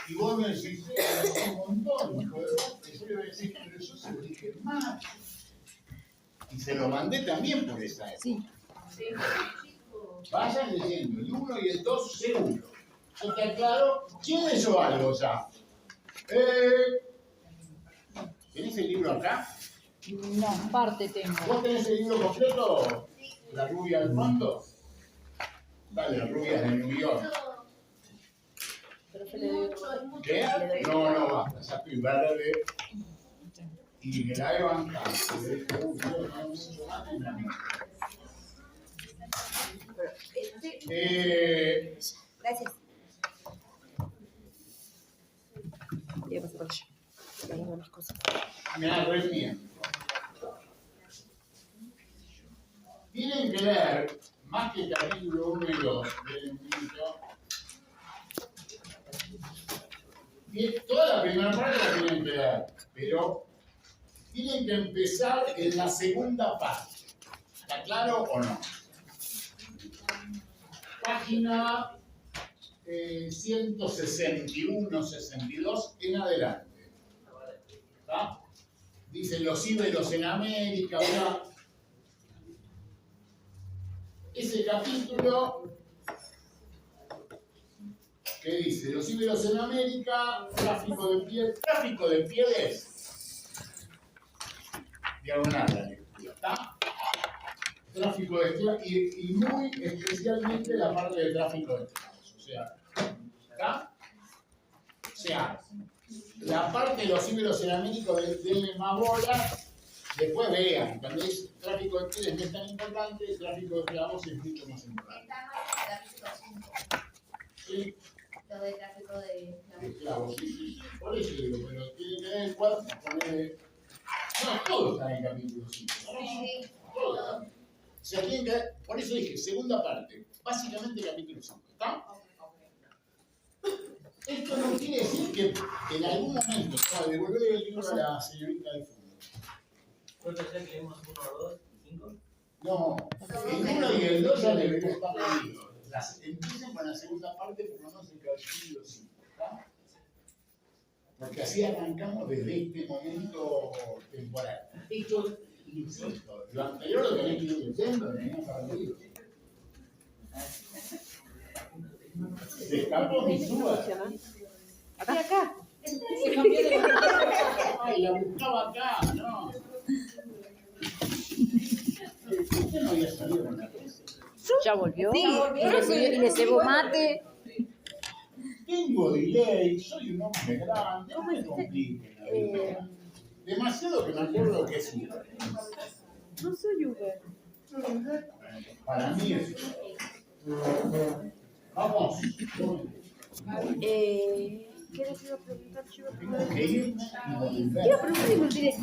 y vos me decís, es un montón, hijo de puta, y yo le voy a decir, pero yo se lo dije mal. Y se lo mandé también por esa época. Sí. Vayan leyendo el 1 y el 2 seguro. ¿Está claro? ¿Quién leyó algo ya? ¿Tenés el libro acá? No, parte tengo. ¿Vos tenés el libro completo? ¿La rubia del fondo? Dale, la rubia de New York. ¿Qué? No, basta, ya estoy verde. Y me la he bancado. Gracias. Voy a pasar por allá. Voy a agarrar las cosas. Me arrepiento. Tienen que leer más que el capítulo 1 y 2 del libro. Toda la primera parte la tienen que leer, pero tienen que empezar en la segunda parte. ¿Está claro o no? Página 161, 62 en adelante. ¿Está? Dice los íberos en América, ¿verdad? Ese capítulo que dice los íberos en América, tráfico de pieles, diagonal la lectura, ¿está? Tráfico de esclavos y muy especialmente la parte de tráfico de esclavos, o sea, ¿está? O sea, la parte de los íberos en América denle más bola. Después vean, cuando es tráfico de pieles no es tan importante, el tráfico de esclavos es mucho más importante. Sí, Lo de tráfico de esclavos, sí. Por eso digo, pero tiene que ver cuál, poner. No, todo está en el capítulo 5. Todo. O sea, tiene que ver, por eso dije, segunda parte, básicamente capítulo 5. ¿Está? Esto no quiere decir que en algún momento, devolver el libro a la señorita del fondo. ¿Puede ser que leemos 1, 2 y 5? No, el 1 y el 2 ya deberían estar leídos. Empiecen con la segunda parte, por lo menos el capítulo 5, ¿está? Porque así arrancamos desde este momento temporal. Esto, insisto, lo anterior lo tenés que ir leyendo, no para leerlo. Se escapó mi suba. Acá. Se cambió de... Ay, la buscaba acá, no. ¿Usted no había salido con la tesis? Ya volvió. Sí, Y le cebó mate. Tengo delay, soy un hombre grande, no me compliquen la vida. Demasiado que me acuerdo que es Uber. No soy Uber. Para mí es Vamos. ¿Qué les iba a preguntar? Tengo que irme y volver. Iba a preguntar y me olvidé.